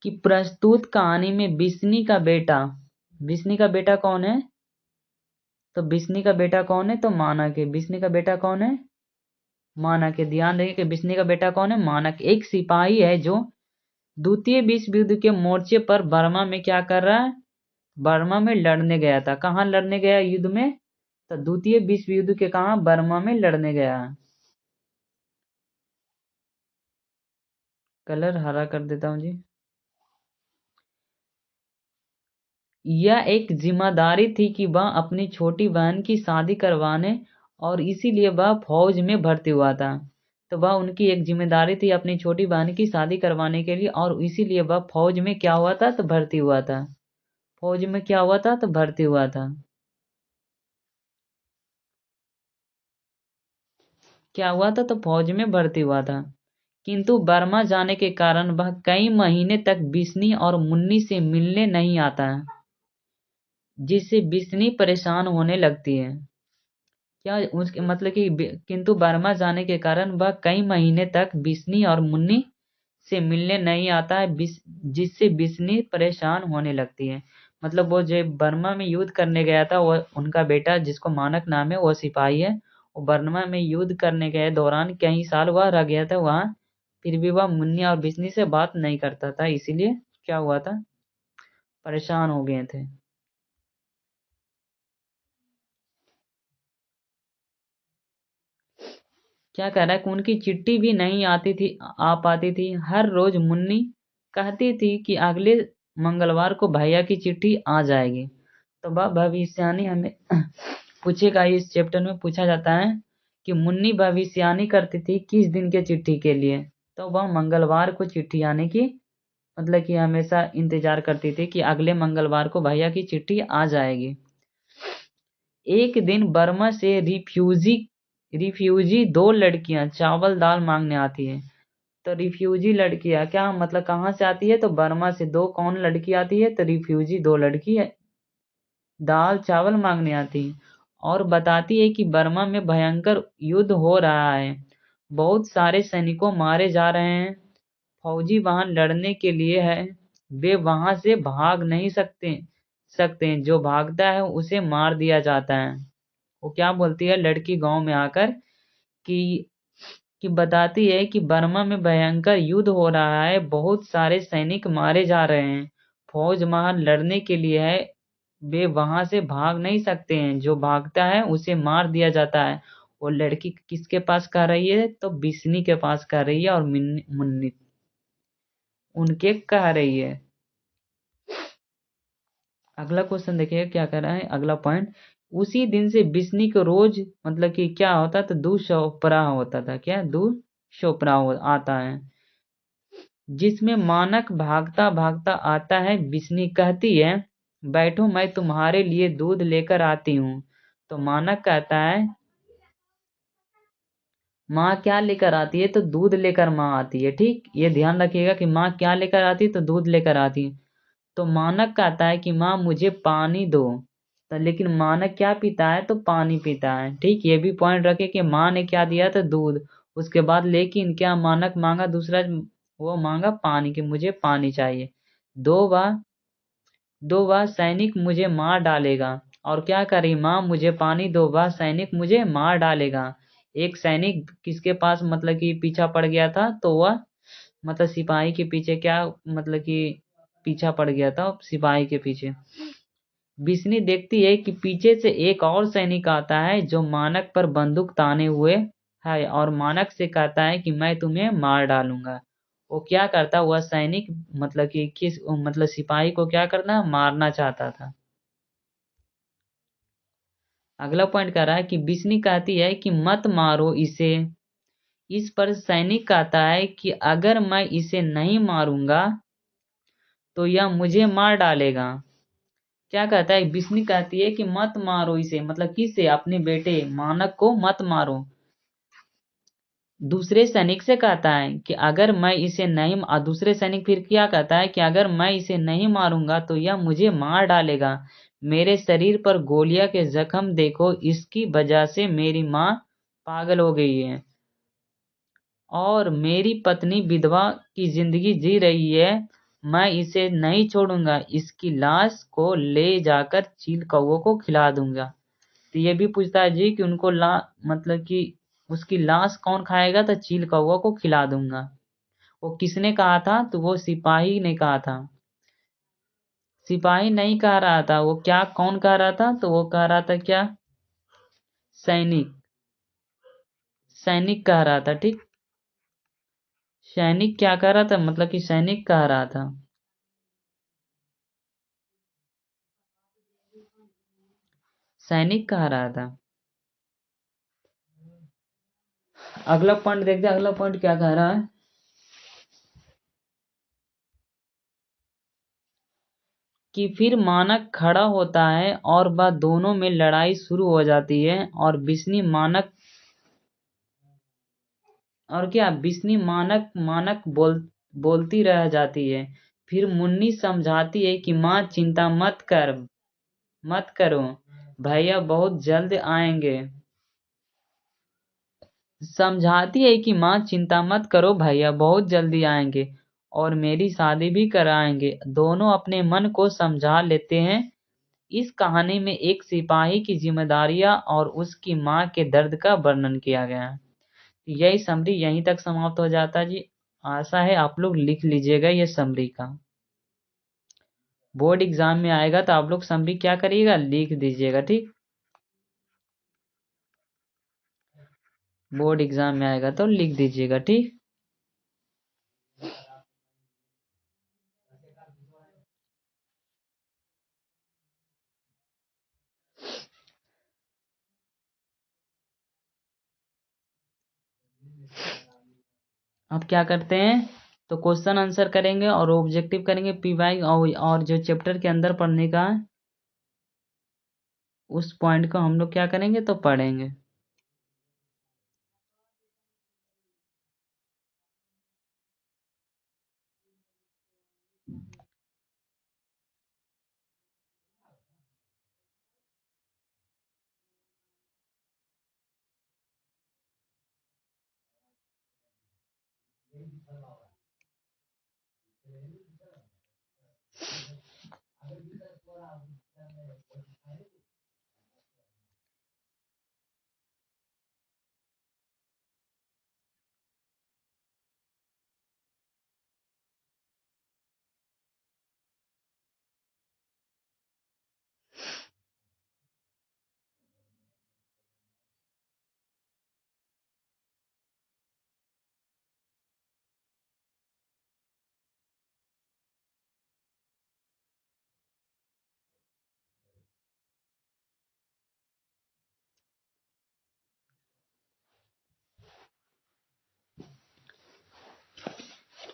कि प्रस्तुत कहानी में बिस्नी का बेटा कौन है? तो बिस्नी का बेटा कौन है? तो मानक है। बिस्नी का बेटा कौन है? मानक है। ध्यान देंगे कि बिस्नी का बेटा कौन है? मानक। एक सिपाही है जो द्वितीय विश्व युद्ध के मोर्चे पर बर्मा में क्या कर रहा है? बर्मा में लड़ने गया था। कहाँ लड़ने गया युद्ध में? तो द्वितीय विश्व युद्ध के कहा? बर्मा में लड़ने गया। कलर हरा कर देता हूँ जी। यह एक जिम्मेदारी थी कि वह अपनी छोटी बहन की शादी करवाने और इसीलिए वह फौज में भर्ती हुआ था। तो वह उनकी एक जिम्मेदारी थी अपनी छोटी बहन की शादी करवाने के लिए, और इसीलिए वह फौज में क्या हुआ था? तो भर्ती हुआ था। फौज में क्या हुआ था? तो भर्ती हुआ था। क्या हुआ था? तो फौज में भर्ती हुआ था। किंतु बर्मा जाने के कारण वह कई महीने तक बिस्नी और मुन्नी से मिलने नहीं आता है, जिससे बिस्नी परेशान होने लगती है। क्या उसके मतलब कि किंतु बर्मा जाने के कारण वह कई महीने तक बिस्नी और मुन्नी से मिलने नहीं आता है, जिससे बिस्नी परेशान होने लगती है। मतलब वो जो बर्मा में युद्ध करने गया था, वो उनका बेटा जिसको मानक नाम है, वो सिपाही है। वो बर्मा में युद्ध करने के दौरान कई साल वह रह गया था वहां, फिर भी वह मुन्नी और बिस्नी से बात नहीं करता था, इसीलिए क्या हुआ था? परेशान हो गए थे। क्या कह रहा है कि उनकी चिट्ठी भी नहीं आती थी, आ पाती थी। हर रोज मुन्नी कहती थी कि अगले मंगलवार को भैया की चिट्ठी आ जाएगी। तो वह भविष्यवाणी हमें पूछेगा, इस चैप्टर में पूछा जाता है कि मुन्नी भविष्यवाणी करती थी किस दिन के चिट्ठी के लिए? तो वह मंगलवार को चिट्ठी आने की मतलब कि हमेशा इंतजार करती थी कि अगले मंगलवार को भैया की चिट्ठी आ जाएगी। एक दिन बर्मा से रिफ्यूजी दो लड़कियां चावल दाल मांगने आती है। तो रिफ्यूजी लड़कियां क्या मतलब कहाँ से आती है? तो बर्मा से दो कौन लड़की आती है? तो रिफ्यूजी दो लड़की है, दाल चावल मांगने आती है, और बताती है कि बर्मा में भयंकर युद्ध हो रहा है, बहुत सारे सैनिकों मारे जा रहे हैं, फौजी वहां लड़ने के लिए है, वे वहां से भाग नहीं सकते, जो भागता है उसे मार दिया जाता है। वो क्या बोलती है लड़की गांव में आकर कि बताती है कि बर्मा में भयंकर युद्ध हो रहा है, बहुत सारे सैनिक मारे जा रहे हैं, फौज वहां लड़ने के लिए है, वे वहां से भाग नहीं सकते हैं, जो भागता है उसे मार दिया जाता है। वो लड़की किसके पास कह रही है? तो बिस्नी के पास कह रही है, और मुन्नी उनके कह रही है। अगला क्वेश्चन देखिए क्या कर रहा है, अगला पॉइंट। उसी दिन से बिस्नी को रोज मतलब कि क्या होता था? दुशोपरा होता था। क्या? दुशोपरा आता है, जिसमें मानक भागता भागता आता है। बिस्नी कहती है, बैठो मैं तुम्हारे लिए दूध लेकर आती हूँ। तो मानक कहता है, माँ क्या लेकर आती है? तो दूध लेकर माँ आती है। ठीक, ये ध्यान रखिएगा कि माँ क्या लेकर आती है? तो दूध लेकर आती है। तो मानक कहता है कि माँ मुझे पानी दो। तो लेकिन मानक क्या पीता है? तो पानी पीता है। ठीक, ये भी पॉइंट रखे कि माँ ने क्या दिया था? दूध। उसके बाद लेकिन क्या मानक मांगा दूसरा? वो मांगा पानी, कि मुझे पानी चाहिए। दो बार दो बार सैनिक मुझे मार डालेगा। और क्या करी माँ? मुझे पानी दो बार सैनिक मुझे मार डालेगा। एक सैनिक किसके पास मतलब कि पीछा पड़ गया था? तो वह मतलब सिपाही के पीछे क्या मतलब कि पीछा पड़ गया था सिपाही के पीछे। बिस्नी देखती है कि पीछे से एक और सैनिक आता है जो मानक पर बंदूक ताने हुए है, और मानक से कहता है कि मैं तुम्हें मार डालूंगा। वो क्या करता? वह सैनिक मतलब कि किस मतलब सिपाही को क्या करना? मारना चाहता था। अगला पॉइंट कह रहा है कि बिस्नी कहती है कि मत मारो इसे। इस पर सैनिक कहता है कि अगर मैं इसे नहीं मारूंगा तो यह मुझे मार डालेगा। क्या कहता है, बिस्नी कहती है कि मत मारो इसे, मतलब किसे, अपने बेटे मानक को मत मारो। दूसरे सैनिक से कहता है कि अगर मैं इसे नहीं, दूसरे सैनिक फिर क्या कहता है कि अगर मैं इसे नहीं मारूंगा तो यह मुझे मार डालेगा। मेरे शरीर पर गोलियां के जख्म देखो, इसकी वजह से मेरी माँ पागल हो गई है और मेरी पत्नी विधवा की जिंदगी जी रही है। मैं इसे नहीं छोड़ूंगा, इसकी लाश को ले जाकर चील कौओं को खिला दूंगा। तो ये भी पूछता है जी कि उनको मतलब कि उसकी लाश कौन खाएगा, तो चील कौआ को खिला दूंगा। वो किसने कहा था, तो वो सिपाही ने कहा था। सिपाही नहीं कह रहा था, वो क्या, कौन कह रहा था, तो वो कह रहा था क्या, सैनिक। सैनिक कह रहा था, ठीक। सैनिक क्या कह रहा था, मतलब कि सैनिक कह रहा था। सैनिक कह रहा था। अगला पॉइंट देखते हैं, अगला पॉइंट क्या कह रहा है कि फिर मानक खड़ा होता है और वह दोनों में लड़ाई शुरू हो जाती है और बिस्नी मानक, और क्या, बिस्नी मानक मानक बोलती रह जाती है। फिर मुन्नी समझाती है कि माँ चिंता मत करो, भैया बहुत जल्द आएंगे। समझाती है कि माँ चिंता मत करो, भैया बहुत जल्दी आएंगे और मेरी शादी भी कराएंगे। दोनों अपने मन को समझा लेते हैं। इस कहानी में एक सिपाही की जिम्मेदारियां और उसकी माँ के दर्द का वर्णन किया गया है। यही समरी यहीं तक समाप्त हो जाता है जी। आशा है आप लोग लिख लीजिएगा ये समरी का। बोर्ड एग्जाम में आएगा तो आप लोग समरी क्या करिएगा, लिख दीजिएगा, ठीक। बोर्ड एग्जाम में आएगा तो लिख दीजिएगा, ठीक। अब क्या करते हैं, तो क्वेश्चन आंसर करेंगे और ऑब्जेक्टिव करेंगे पी वाई, और जो चैप्टर के अंदर पढ़ने का है उस पॉइंट को हम लोग क्या करेंगे, तो पढ़ेंगे।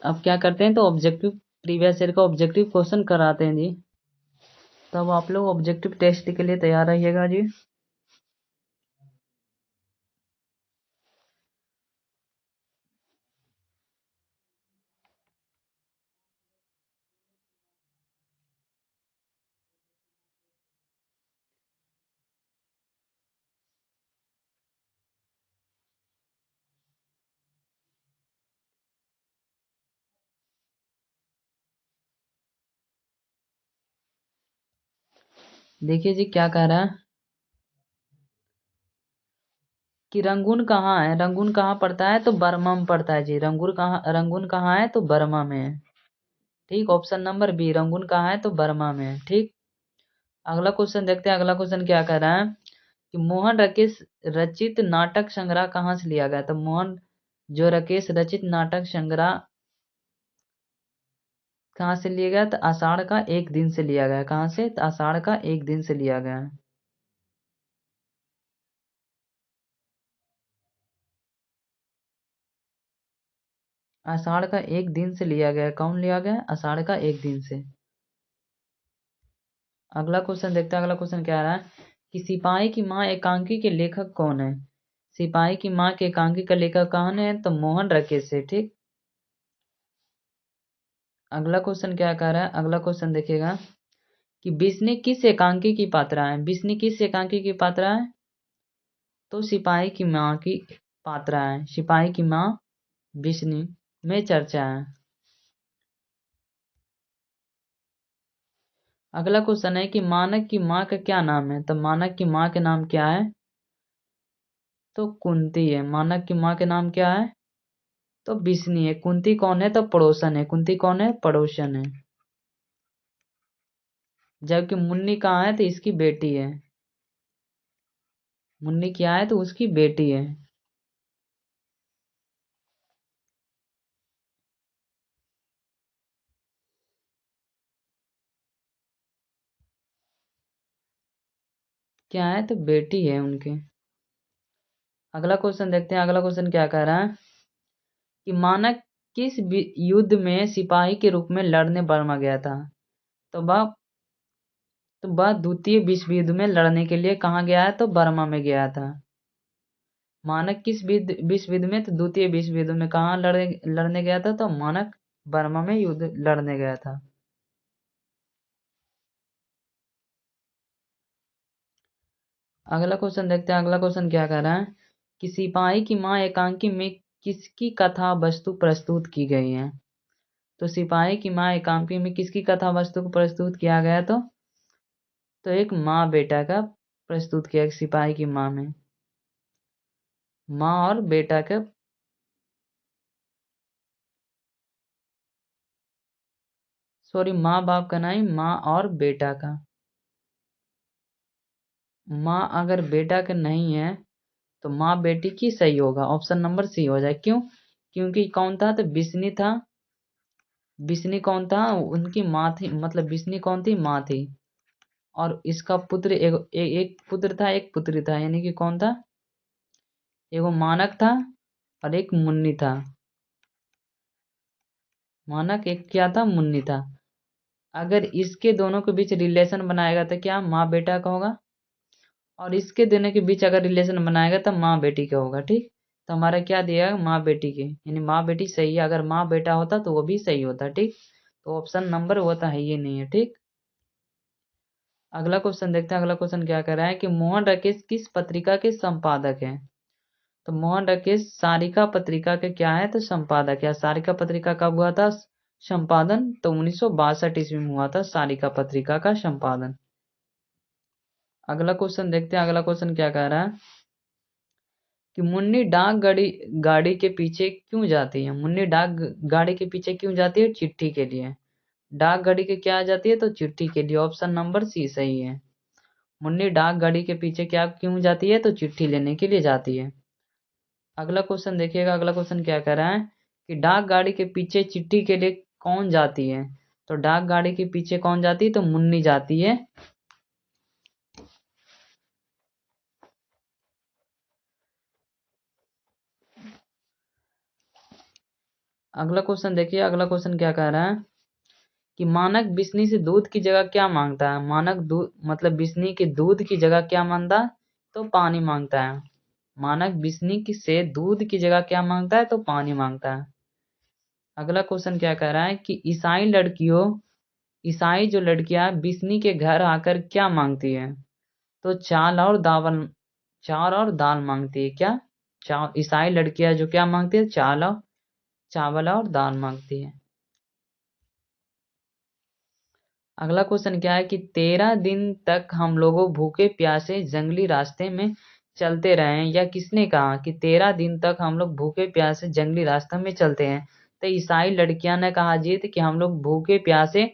अब क्या करते हैं, तो ऑब्जेक्टिव प्रीवियस ईयर का ऑब्जेक्टिव क्वेश्चन कराते हैं जी। तब आप लोग ऑब्जेक्टिव टेस्ट के लिए तैयार रहिएगा जी। देखिए जी क्या कह रहा है कि रंगून कहाँ है, रंगून कहाँ पड़ता है, तो बर्मा में पड़ता है जी। रंगून कहाँ है, तो बर्मा में है, ठीक। ऑप्शन नंबर बी, रंगून कहाँ है, तो बर्मा में है, ठीक। अगला क्वेश्चन देखते हैं, अगला क्वेश्चन क्या कह रहा है कि मोहन राकेश रचित नाटक संग्रह कहाँ से लिया गया, तो मोहन जो राकेश रचित नाटक संग्रह कहाँ से लिया गया, तो आषाढ़ का एक दिन से लिया गया। कहाँ से, तो आषाढ़ का एक दिन से लिया गया है। आषाढ़ का एक दिन से लिया गया। कौन लिया गया? आषाढ़ का एक दिन से। अगला क्वेश्चन देखते हैं। अगला क्वेश्चन क्या आ रहा है कि सिपाही की माँ एकांकी के लेखक कौन है? सिपाही की माँ के एकांकी का लेखक कौन है? तो मोहन रकेश है। ठीक। अगला क्वेश्चन क्या कह रहा है? अगला क्वेश्चन देखिएगा कि बिस्नी किस एकांकी की पात्रा है? बिस्नी किस एकांकी की पात्रा है? तो सिपाही की माँ की पात्रा है। सिपाही की माँ बिस्नी में चर्चा है। अगला क्वेश्चन है कि मानक की माँ का क्या नाम है? तो मानक की माँ के नाम क्या है? तो कुंती है। मानक की माँ के नाम क्या है? तो बिस्नी है। कुंती कौन है? तो पड़ोसन है। कुंती कौन है? पड़ोसन है। जबकि मुन्नी कहाँ है? तो इसकी बेटी है। मुन्नी क्या है? तो उसकी बेटी है। क्या है? तो बेटी है उनके। अगला क्वेश्चन देखते हैं। अगला क्वेश्चन क्या कह रहा है कि मानक किस युद्ध में सिपाही के रूप में लड़ने बर्मा गया था? तो वह द्वितीय विश्व युद्ध में लड़ने के लिए कहाँ गया है? तो बर्मा में गया था। मानक किस विश्व युद्ध में? तो द्वितीय विश्व युद्ध में। कहाँ लड़ने गया था? तो मानक बर्मा में युद्ध लड़ने गया था। अगला क्वेश्चन देखते हैं। अगला क्वेश्चन क्या कह रहा है कि सिपाही की माँ एकांकी में किसकी कथा वस्तु प्रस्तुत की गई है? तो सिपाही की माँ एकांकी में किसकी कथा वस्तु को प्रस्तुत किया गया? तो एक माँ बेटा का प्रस्तुत किया। सिपाही की माँ में माँ और बेटा का, सॉरी, माँ बाप का नहीं, माँ और बेटा का। माँ अगर बेटा का नहीं है तो माँ बेटी की सही होगा। ऑप्शन नंबर सी हो जाए। क्यों? क्योंकि कौन था? तो बिस्नी था। बिस्नी कौन था? उनकी माँ थी। मतलब बिस्नी कौन थी? माँ थी। और इसका पुत्र एक पुत्र था, एक पुत्री था। यानी कि कौन था? एगो मानक था और एक मुन्नी था। मानक एक क्या था? मुन्नी था। अगर इसके दोनों के बीच रिलेशन बनाएगा तो क्या माँ बेटा का होगा? और इसके दोनों के बीच अगर रिलेशन बनाएगा तो माँ बेटी का होगा। ठीक। तो हमारा क्या दिया? माँ बेटी के, यानी माँ बेटी सही है। अगर माँ बेटा होता तो वो भी सही होता। ठीक। तो ऑप्शन नंबर वो तो है ही नहीं है। ठीक। अगला क्वेश्चन देखते हैं। अगला क्वेश्चन क्या कर रहा है कि मोहन राकेश किस पत्रिका के संपादक हैं? तो मोहन राकेश सारिका पत्रिका के क्या है? तो संपादक है। सारिका पत्रिका कब हुआ था संपादन? तो 1962 ईस्वी में हुआ था सारिका पत्रिका का संपादन। अगला क्वेश्चन देखते हैं। अगला क्वेश्चन क्या कह रहा है कि मुन्नी डाक गाड़ी गाड़ी के पीछे क्यों जाती है? मुन्नी डाक गाड़ी के पीछे क्यों जाती है? चिट्ठी के लिए। डाक गाड़ी के क्या जाती है? तो चिट्ठी के लिए। ऑप्शन नंबर सी सही है। मुन्नी डाक गाड़ी के पीछे क्या क्यों जाती है? तो चिट्ठी लेने के लिए जाती है। अगला क्वेश्चन देखिएगा। अगला क्वेश्चन क्या कह रहा है कि डाक गाड़ी के पीछे चिट्ठी के लिए कौन जाती है? तो डाक गाड़ी के पीछे कौन जाती है? तो मुन्नी जाती है। अगला क्वेश्चन देखिए। अगला क्वेश्चन क्या कह रहा है कि मानक बिस्नी से दूध की जगह क्या मांगता है? मानक दूध मतलब बिस्नी के दूध की जगह क्या मांगता है? तो पानी मांगता है। मानक बिस्नी से दूध की जगह क्या मांगता है? तो पानी मांगता है। अगला क्वेश्चन क्या कह रहा है कि ईसाई जो लड़कियां बिस्नी के घर आकर क्या मांगती है? तो चावल और दाल मांगती है। क्या? ईसाई लड़कियां जो क्या मांगती है? चावल और दाल मांगती है। अगला क्वेश्चन क्या है कि 13 दिन तक हम लोगों भूखे प्यासे जंगली रास्ते में चलते रहे हैं। या किसने कहा कि 13 दिन तक हम लोग भूखे प्यासे जंगली रास्ते में चलते हैं? तो ईसाई लड़कियां ने कहा जीत कि हम लोग भूखे प्यासे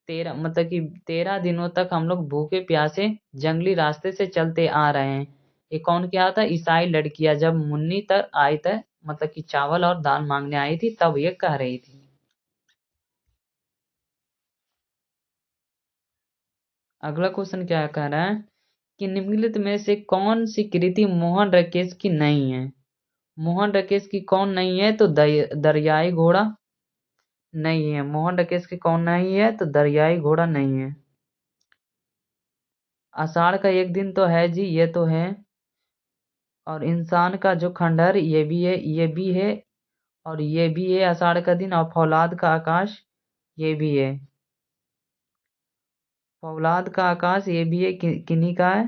13 दिनों तक हम लोग भूखे प्यासे जंगली रास्ते से चलते आ रहे हैं। ये कौन क्या था? ईसाई लड़कियां जब मुन्नी तक आई थे, मतलब कि चावल और दाल मांगने आई थी, तब ये कह रही थी। अगला क्वेश्चन क्या कह रहा है कि निम्नलिखित में से कौन सी कृति मोहन राकेश की नहीं है? मोहन राकेश की कौन नहीं है? तो दरियाई घोड़ा नहीं है। मोहन राकेश की कौन नहीं है? तो दरियाई घोड़ा नहीं है। आषाढ़ का एक दिन तो है जी, ये तो है। और इंसान का जो खंडहर, ये भी है, ये भी है, और ये भी है आषाढ़ का दिन। और फौलाद का आकाश, ये भी है। फौलाद का आकाश ये भी है, किन्हीं का है?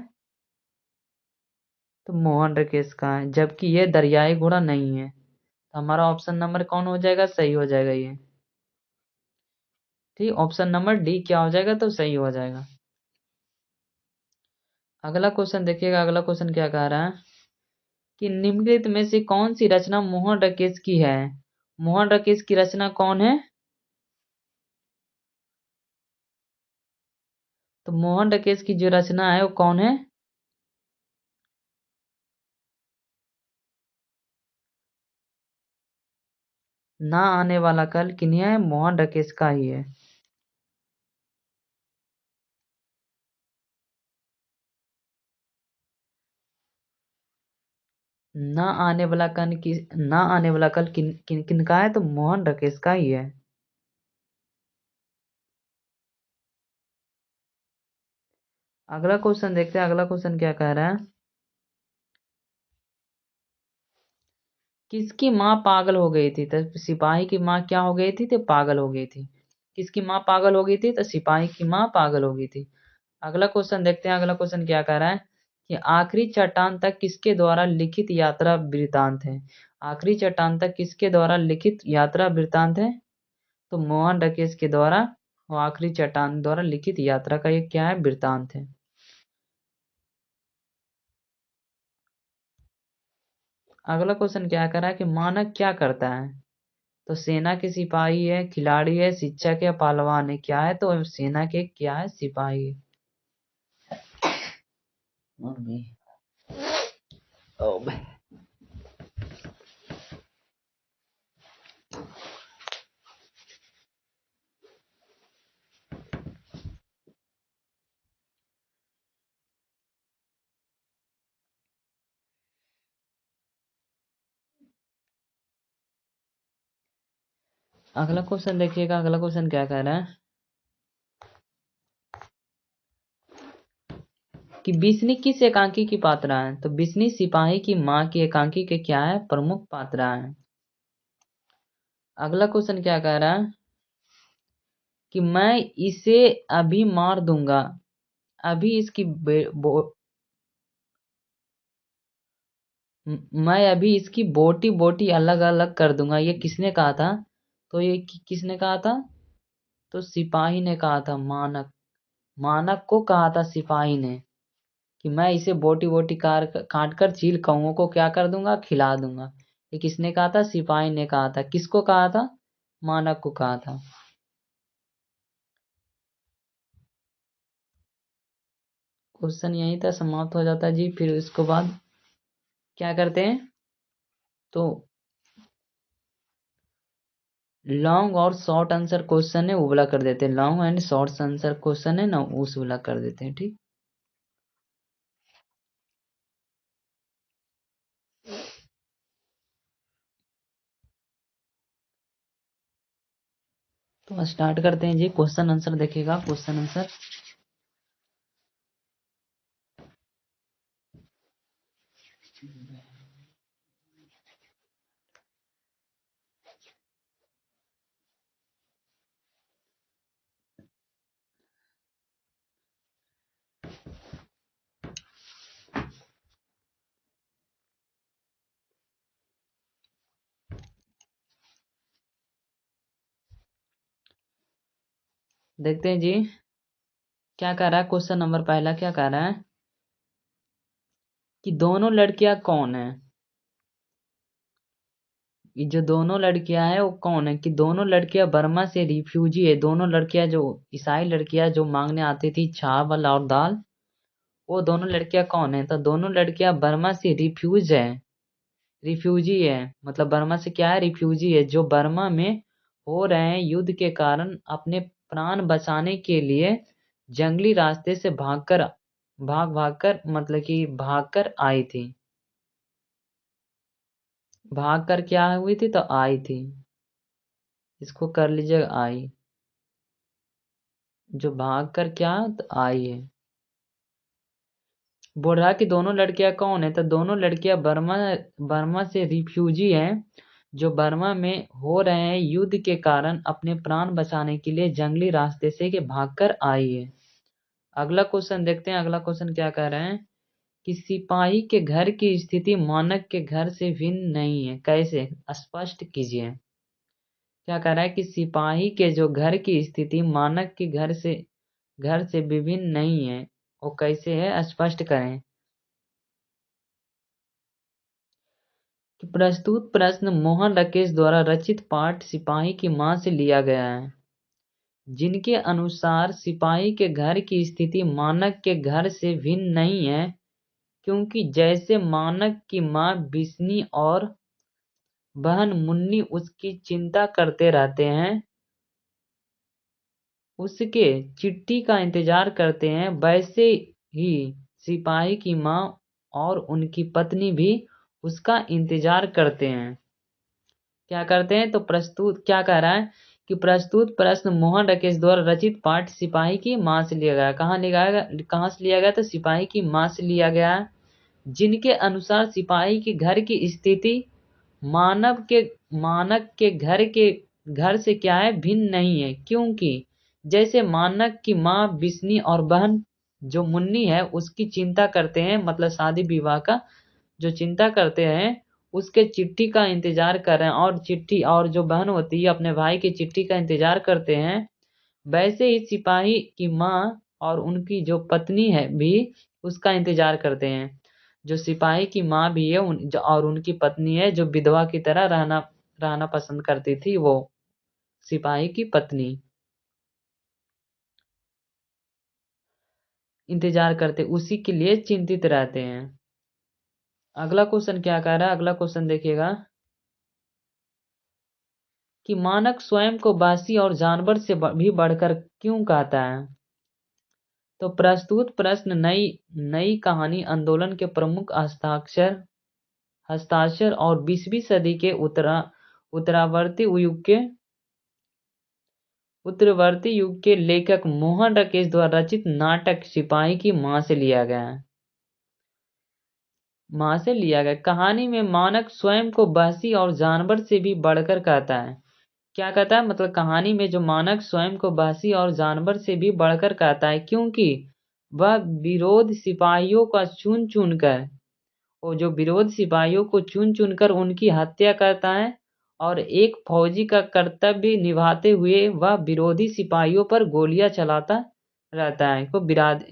तो मोहन राकेश का है, जबकि ये दरियाई घोड़ा नहीं है। तो हमारा ऑप्शन नंबर कौन हो जाएगा? सही हो जाएगा ये। ठीक, ऑप्शन नंबर डी क्या हो जाएगा? तो सही हो जाएगा। अगला क्वेश्चन देखिएगा। अगला क्वेश्चन क्या कह रहा है कि निम्नलिखित में से कौन सी रचना मोहन राकेश की है? मोहन राकेश की रचना कौन है? तो मोहन राकेश की जो रचना है वो कौन है? ना आने वाला कल किन्हीं है? मोहन राकेश का ही है। ना आने वाला कल ना आने वाला कल किनका है? तो मोहन राकेश का ही है। अगला क्वेश्चन देखते हैं। अगला क्वेश्चन क्या कह रहा है? किसकी माँ पागल हो गई थी? तो सिपाही की माँ क्या हो गई थी? तो पागल हो गई थी। किसकी माँ पागल हो गई थी? तो सिपाही की माँ पागल हो गई थी। अगला क्वेश्चन देखते हैं। अगला क्वेश्चन क्या कह रहा है कि आखिरी चट्टान तक किसके द्वारा लिखित यात्रा वृतांत है? आखिरी चट्टान तक किसके द्वारा लिखित यात्रा वृतांत है? तो मोहन राकेश के द्वारा वो आखिरी चट्टान द्वारा लिखित यात्रा का ये क्या है? वृतांत है। अगला क्वेश्चन क्या कह रहा है कि मानव क्या करता है? तो सेना के सिपाही है, खिलाड़ी है, शिक्षक है, पहलवान है। क्या है? तो सेना के क्या है? सिपाही है। मम्मी ओ भाई। अगला क्वेश्चन देखिएगा। अगला क्वेश्चन क्या कह रहा है कि बिस्नी किस एकांकी की पात्रा है? तो बिस्नी सिपाही की माँ की एकांकी के क्या है? प्रमुख पात्रा है। अगला क्वेश्चन क्या कह रहा है कि मैं इसे अभी मार दूंगा, अभी इसकी मैं अभी इसकी बोटी बोटी अलग अलग कर दूंगा। ये किसने कहा था? तो ये किसने कहा था? तो सिपाही ने कहा था। मानक, मानक को कहा था सिपाही ने कि मैं इसे बोटी बोटी काट कर चील कौओं को क्या कर दूंगा? खिला दूंगा। ये किसने कहा था? सिपाही ने कहा था। किसको कहा था? मानक को कहा था। क्वेश्चन यहीं तक समाप्त हो जाता है जी। फिर उसके बाद क्या करते हैं? तो लॉन्ग और शॉर्ट आंसर क्वेश्चन है वो वाला कर देते हैं। Long and short answer question है ना, उस वाला कर देते हैं। ठीक, तो स्टार्ट करते हैं जी। क्वेश्चन आंसर देखिएगा। क्वेश्चन आंसर देखते हैं जी। क्या कह रहा है क्वेश्चन नंबर पहला? क्या कह रहा है कि दोनों लड़कियां कौन है? ये जो दोनों लड़कियां हैं वो कौन है? कि दोनों लड़कियां बर्मा से रिफ्यूजी है। दोनों लड़कियां जो ईसाई लड़कियां जो मांगने आती थी चावल और दाल, वो दोनों लड़कियां कौन है? तो दोनों लड़कियां बर्मा से रिफ्यूज है, रिफ्यूजी है। मतलब बर्मा से क्या है? रिफ्यूजी है, जो बर्मा में हो रहे हैं युद्ध के कारण अपने प्राण बचाने के लिए जंगली रास्ते से भाग भाग कर मतलब कि भाग कर आई थी। भाग कर क्या हुई थी? तो आई थी। इसको कर लीजिएगा आई। जो भाग कर क्या? तो आई है। बोल रहा कि दोनों लड़कियां कौन है? तो दोनों लड़कियां बर्मा बर्मा से रिफ्यूजी हैं, जो बर्मा में हो रहे हैं युद्ध के कारण अपने प्राण बचाने के लिए जंगली रास्ते से के भागकर आई है। अगला क्वेश्चन देखते हैं। अगला क्वेश्चन क्या कह रहे हैं कि सिपाही के घर की स्थिति मानक के घर से भिन्न नहीं है, कैसे? स्पष्ट कीजिए। क्या कह रहा है कि सिपाही के जो घर की स्थिति मानक के घर से विभिन्न नहीं है, वो कैसे है? स्पष्ट करें। कि प्रस्तुत प्रश्न मोहन राकेश द्वारा रचित पाठ सिपाही की मां से लिया गया है, जिनके अनुसार सिपाही के घर की स्थिति मानक के घर से भिन्न नहीं है, क्योंकि जैसे मानक की मां बिस्नी और बहन मुन्नी उसकी चिंता करते रहते हैं, उसके चिट्ठी का इंतजार करते हैं, वैसे ही सिपाही की मां और उनकी पत्नी भी उसका इंतजार करते हैं। क्या करते हैं? तो प्रस्तुत क्या कह रहा है कि प्रस्तुत प्रश्न मोहन राकेश द्वारा रचित पाठ सिपाही की मां से लिया गया। कहाँ से लिया गया? तो सिपाही की मां से लिया गया, जिनके अनुसार सिपाही के घर की स्थिति मानक के घर से क्या है? भिन्न नहीं है, क्योंकि जैसे मानक की मां बिस्नी और बहन जो मुन्नी है उसकी चिंता करते हैं, मतलब शादी विवाह का जो चिंता करते हैं, उसके चिट्ठी का इंतजार कर रहे हैं, और चिट्ठी और जो बहन होती है अपने भाई की चिट्ठी का इंतजार करते हैं, वैसे ही सिपाही की माँ और उनकी जो पत्नी है भी उसका इंतजार करते हैं। जो सिपाही की माँ भी है और उनकी पत्नी है, जो विधवा की तरह रहना रहना पसंद करती थी, वो सिपाही की पत्नी इंतजार करते, उसी के लिए चिंतित रहते हैं। अगला क्वेश्चन क्या कह रहा है? अगला क्वेश्चन देखिएगा कि मानक स्वयं को बासी और जानवर से भी बढ़कर क्यों कहता है? तो प्रस्तुत प्रश्न नई नई कहानी आंदोलन के प्रमुख हस्ताक्षर और 20वीं सदी के उत्तरवर्ती युग के लेखक मोहन राकेश द्वारा रचित नाटक सिपाही की मां से लिया गया है। मां से लिया गया। कहानी में मानक स्वयं को बहसी और जानवर से भी बढ़कर कहता है। क्या कहता है? मतलब कहानी में जो मानक स्वयं को बहसी और जानवर से भी बढ़कर कहता है, क्योंकि वह विरोध सिपाहियों का चुन चुन कर वो जो विरोध सिपाहियों को चुन चुनकर उनकी हत्या करता है, और एक फौजी का कर्तव्य निभाते हुए वह विरोधी सिपाहियों पर गोलियां चलाता रहता है।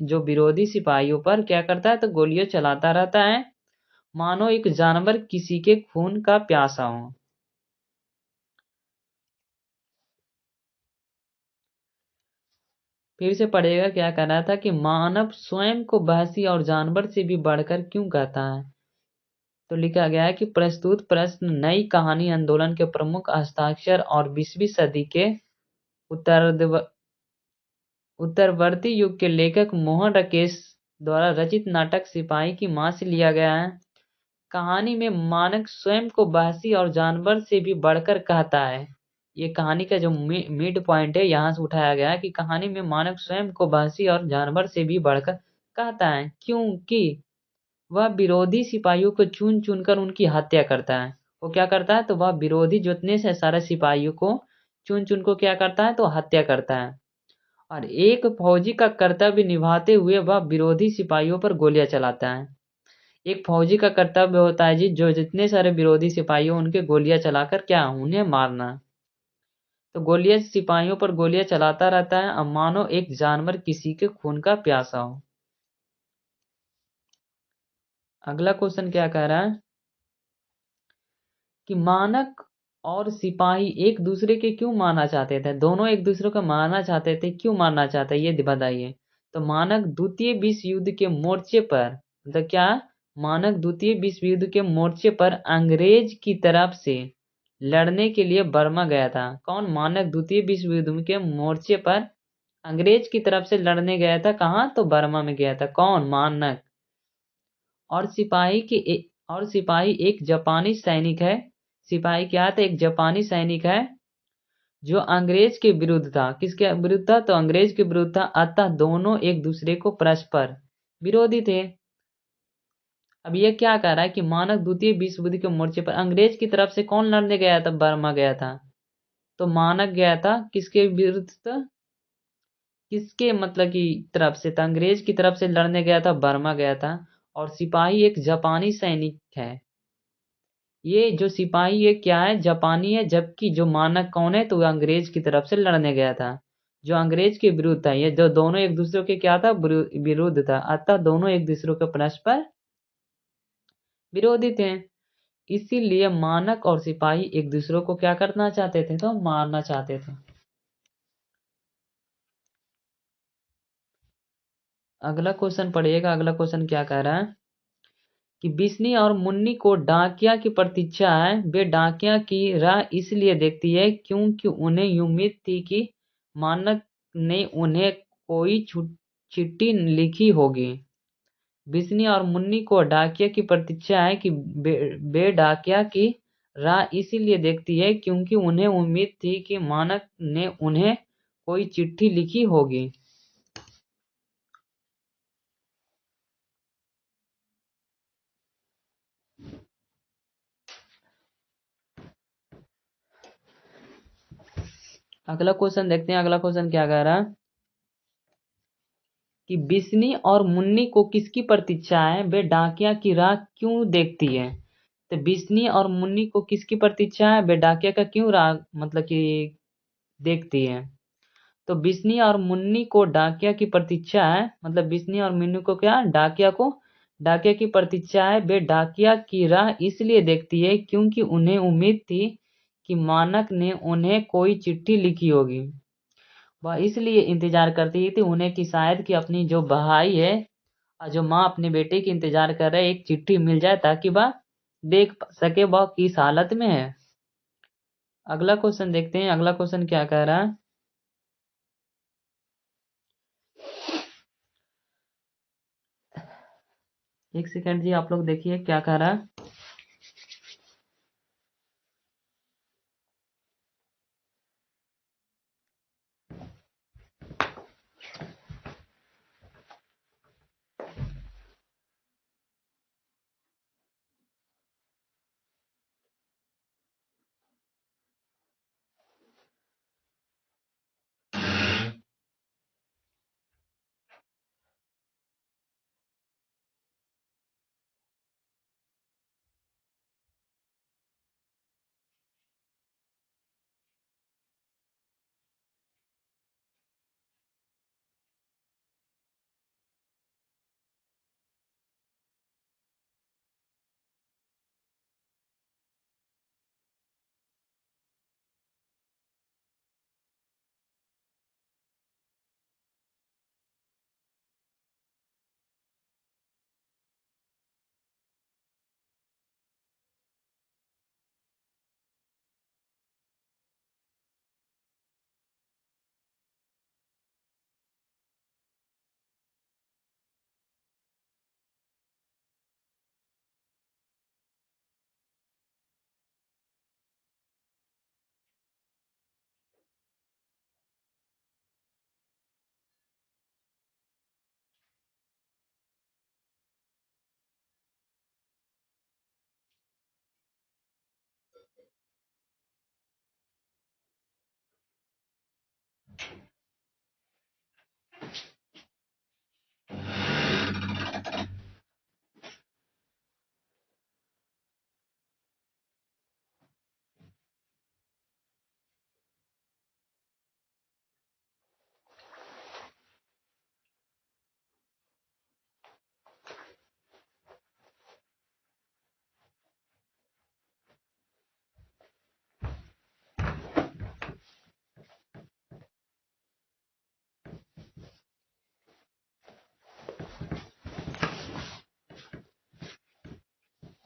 जो विरोधी सिपाहियों पर क्या करता है? तो गोलियां चलाता रहता है, मानो एक जानवर किसी के खून का प्यासा हो। फिर से पढ़ेगा। क्या कहना था कि मानव स्वयं को बहसी और जानवर से भी बढ़कर क्यों कहता है? तो लिखा गया है कि प्रस्तुत प्रश्न नई कहानी आंदोलन के प्रमुख हस्ताक्षर और 20वीं सदी के उत्तरवर्ती युग के लेखक मोहन राकेश द्वारा रचित नाटक सिपाही की मां से लिया गया है। कहानी में मानक स्वयं को बहसी और जानवर से भी बढ़कर कहता है। ये कहानी का जो मिड पॉइंट है, यहाँ से उठाया गया है कि कहानी में मानक स्वयं को बहसी और जानवर से भी बढ़कर कहता है, क्योंकि वह विरोधी सिपाहियों को चुन चुनकर उनकी हत्या करता है। वो क्या करता है? तो वह विरोधी जितने से सारे सिपाहियों को चुन चुन को क्या करता है? तो हत्या करता है, और एक फौजी का कर्तव्य निभाते हुए वह विरोधी सिपाहियों पर गोलियां चलाता है। एक फौजी का कर्तव्य होता है जी, जो जितने सारे विरोधी सिपाहियों उनके गोलियां चलाकर क्या उन्हें मारना। तो गोलियां सिपाहियों पर गोलियां चलाता रहता है, अब मानो एक जानवर किसी के खून का प्यासा हो। अगला क्वेश्चन क्या कह रहा है कि मानक और सिपाही एक दूसरे के क्यों मारना चाहते थे? दोनों एक दूसरे को मारना चाहते थे, क्यों मारना चाहते? ये बताइए। तो मानक द्वितीय विश्व युद्ध के मोर्चे पर, मतलब क्या? मानक द्वितीय विश्व युद्ध के मोर्चे पर अंग्रेज की तरफ से लड़ने के लिए बर्मा गया था। कौन? मानक द्वितीय विश्व युद्ध के मोर्चे पर अंग्रेज की तरफ से लड़ने गया था। कहाँ? तो बर्मा में गया था। कौन? मानक। और और सिपाही एक जापानी सैनिक है। सिपाही क्या था? एक जापानी सैनिक है जो अंग्रेज के विरुद्ध था। किसके विरुद्ध था? तो अंग्रेज के विरुद्ध था। अतः दोनों एक दूसरे को परस्पर विरोधी थे। अब ये क्या कह रहा है कि मानक द्वितीय विश्व युद्ध के मोर्चे पर अंग्रेज की तरफ से कौन लड़ने गया था? बर्मा गया था। तो मानक गया था किसके विरुद्ध था? किसके मतलब की तरफ से था? अंग्रेज की तरफ से लड़ने गया था, बर्मा गया था। और सिपाही एक जापानी सैनिक है। ये जो सिपाही है क्या है? जापानी है। जबकि जो मानक कौन है? तो वो अंग्रेज की तरफ से लड़ने गया था, जो अंग्रेज के विरुद्ध था। ये जो दोनों एक दूसरे के क्या था? विरुद्ध था। अतः दोनों एक दूसरे के परस्पर विरोधी थे। इसीलिए मानक और सिपाही एक दूसरे को क्या करना चाहते थे? तो मारना चाहते थे। अगला क्वेश्चन पढ़िएगा। अगला क्वेश्चन क्या कह रहा है कि बिस्नी और मुन्नी को डाकिया की प्रतीक्षा है। वे डाकिया की राह इसलिए देखती है क्योंकि उन्हें उम्मीद थी कि मानक ने उन्हें कोई चिट्ठी लिखी होगी। बिस्नी और मुन्नी को डाकिया की प्रतीक्षा है कि वे डाकिया की राह इसीलिए देखती है क्योंकि उन्हें उम्मीद थी कि मानक ने उन्हें कोई चिट्ठी लिखी होगी। अगला क्वेश्चन देखते हैं। अगला क्वेश्चन क्या कह रहा है कि बिस्नी और मुन्नी को किसकी प्रतीक्षा है? वे डाकिया की राह क्यों देखती है? तो बिस्नी और मुन्नी को किसकी प्रतीक्षा है? वे डाकिया का क्यों राह मतलब कि देखती है? तो बिस्नी और मुन्नी को डाकिया की प्रतीक्षा है। मतलब बिस्नी और मुन्नी को क्या? डाकिया की प्रतीक्षा है। वे डाकिया की राह इसलिए देखती है क्योंकि उन्हें उम्मीद थी कि मानक ने उन्हें कोई चिट्ठी लिखी होगी। वह इसलिए इंतजार करती थी उन्हें कि शायद कि अपनी जो भाई है और जो माँ अपने बेटे की इंतजार कर रहे, एक चिट्ठी मिल जाए ताकि वह देख सके वह किस हालत में है। अगला क्वेश्चन देखते हैं। अगला क्वेश्चन क्या कह रहा है? एक सेकंड जी, आप लोग देखिए क्या कह रहा है।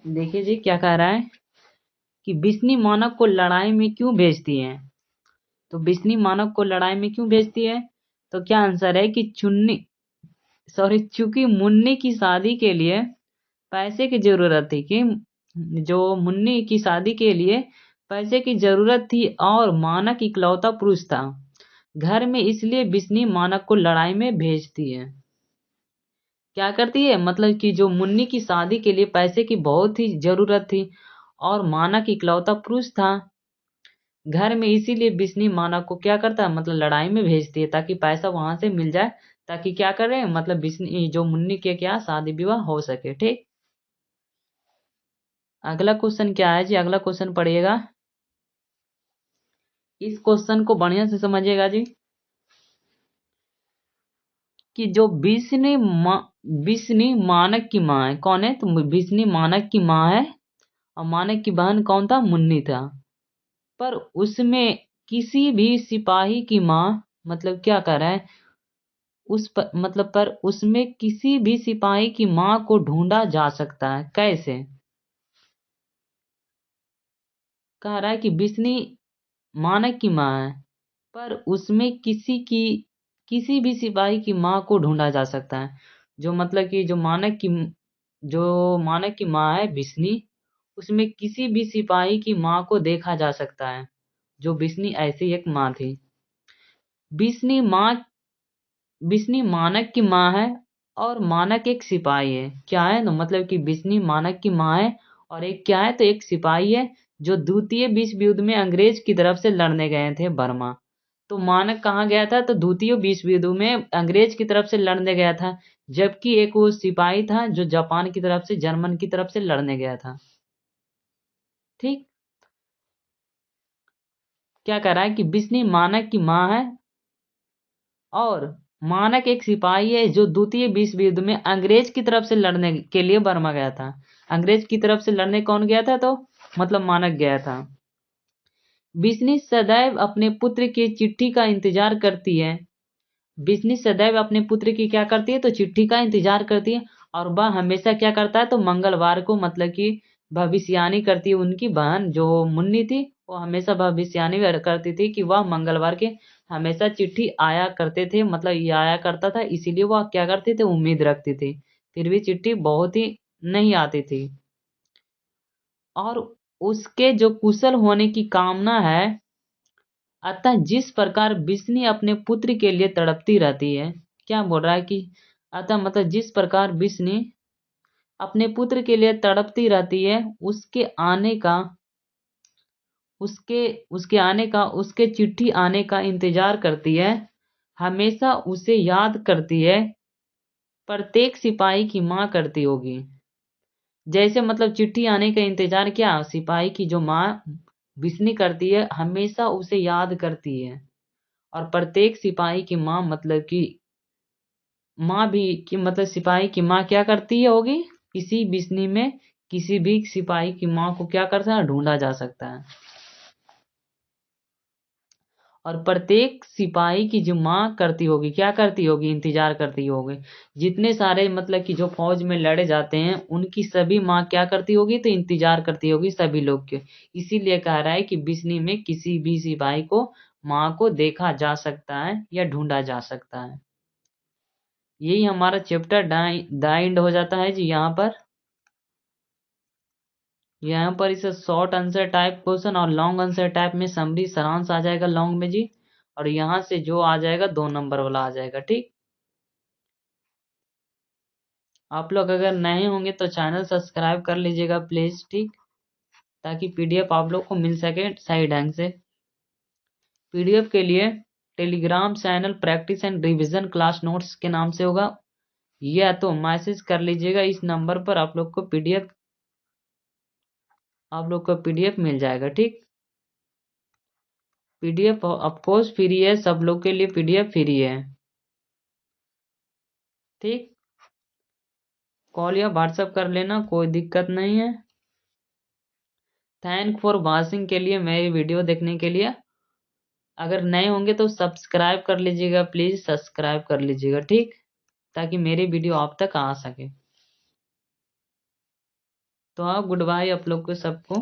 देखिए जी क्या कह रहा है कि बिस्नी मानव को लड़ाई में क्यों भेजती है? तो बिस्नी मानव को लड़ाई में क्यों भेजती है? तो क्या आंसर है कि चुन्नी सॉरी चूंकि मुन्नी की शादी के लिए पैसे की जरूरत थी कि जो मुन्नी की शादी के लिए पैसे की जरूरत थी और मानक इकलौता पुरुष था घर में, इसलिए बिस्नी मानक को लड़ाई में भेजती है। क्या करती है, मतलब कि जो मुन्नी की शादी के लिए पैसे की बहुत ही जरूरत थी और मानक इकलौता पुरुष था घर में, इसीलिए बिस्नी मानक को क्या करता है, मतलब लड़ाई में भेजती है ताकि पैसा वहां से मिल जाए, ताकि क्या करे, मतलब बिस्नी जो मुन्नी के क्या शादी विवाह हो सके। ठीक, अगला क्वेश्चन क्या है जी, अगला क्वेश्चन पढ़िएगा। इस क्वेश्चन को बढ़िया से समझिएगा जी कि जो बिस्नी मानक की माँ है, कौन है, तो बिस्नी मानक की माँ है और मानक की बहन कौन था, मुन्नी था। पर उसमें किसी भी सिपाही की माँ, मतलब क्या कर रहा है, उस पर मतलब पर उसमें किसी भी सिपाही की माँ को ढूंढा जा सकता है। कैसे, कह रहा है कि बिस्नी मानक की माँ है पर उसमें किसी भी सिपाही की माँ को ढूंढा जा सकता है। जो मतलब कि जो मानक की माँ है बिस्नी, उसमें किसी भी सिपाही की माँ को देखा जा सकता है। जो बिस्नी ऐसी एक माँ थी। बिस्नी माँ बिस्नी मानक की माँ है और मानक एक सिपाही है। क्या है, तो मतलब कि बिस्नी मानक की माँ है और एक क्या है, तो एक सिपाही है जो द्वितीय विश्व युद्ध में अंग्रेज की तरफ से लड़ने गए थे बर्मा। तो मानक कहाँ गया था, तो द्वितीय विश्व युद्ध में अंग्रेज की तरफ से लड़ने गया था, जबकि एक वो सिपाही था जो जापान की तरफ से, जर्मन की तरफ से लड़ने गया था। ठीक, क्या कह रहा है कि बिस्नी मानक की माँ है और मानक एक सिपाही है जो द्वितीय विश्व युद्ध में अंग्रेज की तरफ से लड़ने के लिए बर्मा गया था। अंग्रेज की तरफ से लड़ने कौन गया था, तो मतलब मानक गया था। बिस्नी सदैव अपने पुत्र की चिट्ठी का इंतजार करती है। बिस्नी सदैव अपने पुत्र की क्या करती है, तो चिट्ठी का इंतजार करती है और वह हमेशा क्या करता है, तो मंगलवार को मतलब कि भविष्यवाणी करती है। उनकी बहन जो मुन्नी थी वो हमेशा भविष्यवाणी करती थी कि वह मंगलवार के हमेशा चिट्ठी आया करते थे, मतलब ये आया करता था, इसीलिए वह क्या करते थे, उम्मीद रखती थी। फिर भी चिट्ठी बहुत ही नहीं आती थी और उसके जो कुशल होने की कामना है। अतः जिस प्रकार बिस्नी अपने पुत्र के लिए तड़पती रहती है, क्या बोल रहा है कि अतः मतलब जिस प्रकार बिस्नी अपने पुत्र के लिए तड़पती रहती है, उसके उसके आने का, उसके चिट्ठी आने का इंतजार करती है, हमेशा उसे याद करती है, प्रत्येक सिपाही की माँ करती होगी। जैसे मतलब चिट्ठी आने का इंतजार क्या सिपाही की जो माँ बिस्नी करती है, हमेशा उसे याद करती है। और प्रत्येक सिपाही की माँ मतलब कि माँ भी कि मतलब सिपाही की माँ क्या करती है होगी, किसी बिस्नी में किसी भी सिपाही की माँ को क्या करता है, ढूंढा जा सकता है। और प्रत्येक सिपाही की जो माँ करती होगी, क्या करती होगी, इंतजार करती होगी। जितने सारे मतलब कि जो फौज में लड़े जाते हैं उनकी सभी माँ क्या करती होगी, तो इंतजार करती होगी सभी लोग के। इसीलिए कह रहा है कि बिस्नी में किसी भी सिपाही को माँ को देखा जा सकता है या ढूंढा जा सकता है। यही हमारा चैप्टर द एंड हो जाता है जी। यहाँ पर इसे शॉर्ट आंसर टाइप क्वेश्चन और लॉन्ग आंसर टाइप में समरी सारांश आ जाएगा लॉन्ग में जी। और यहाँ से जो आ जाएगा 2 नंबर वाला आ जाएगा। ठीक, आप लोग अगर नए होंगे तो चैनल सब्सक्राइब कर लीजिएगा प्लीज। ठीक, ताकि पीडीएफ आप लोग को मिल सके सही ढंग से। पीडीएफ के लिए Telegram channel practice and revision class notes के नाम से होगा, या तो मैसेज कर लीजिएगा इस नंबर पर, आप लोग को पीडीएफ मिल जाएगा। ठीक, पीडीएफ ऑफकोर्स फ्री है, सब लोग के लिए पीडीएफ फ्री है। ठीक, कॉल या व्हाट्सएप कर लेना, कोई दिक्कत नहीं है। थैंक फॉर वॉचिंग के लिए, मेरी वीडियो देखने के लिए। अगर नए होंगे तो सब्सक्राइब कर लीजिएगा प्लीज, सब्सक्राइब कर लीजिएगा। ठीक, ताकि मेरी वीडियो आप तक आ सके। तो आप गुड बाय आप लोग को सबको।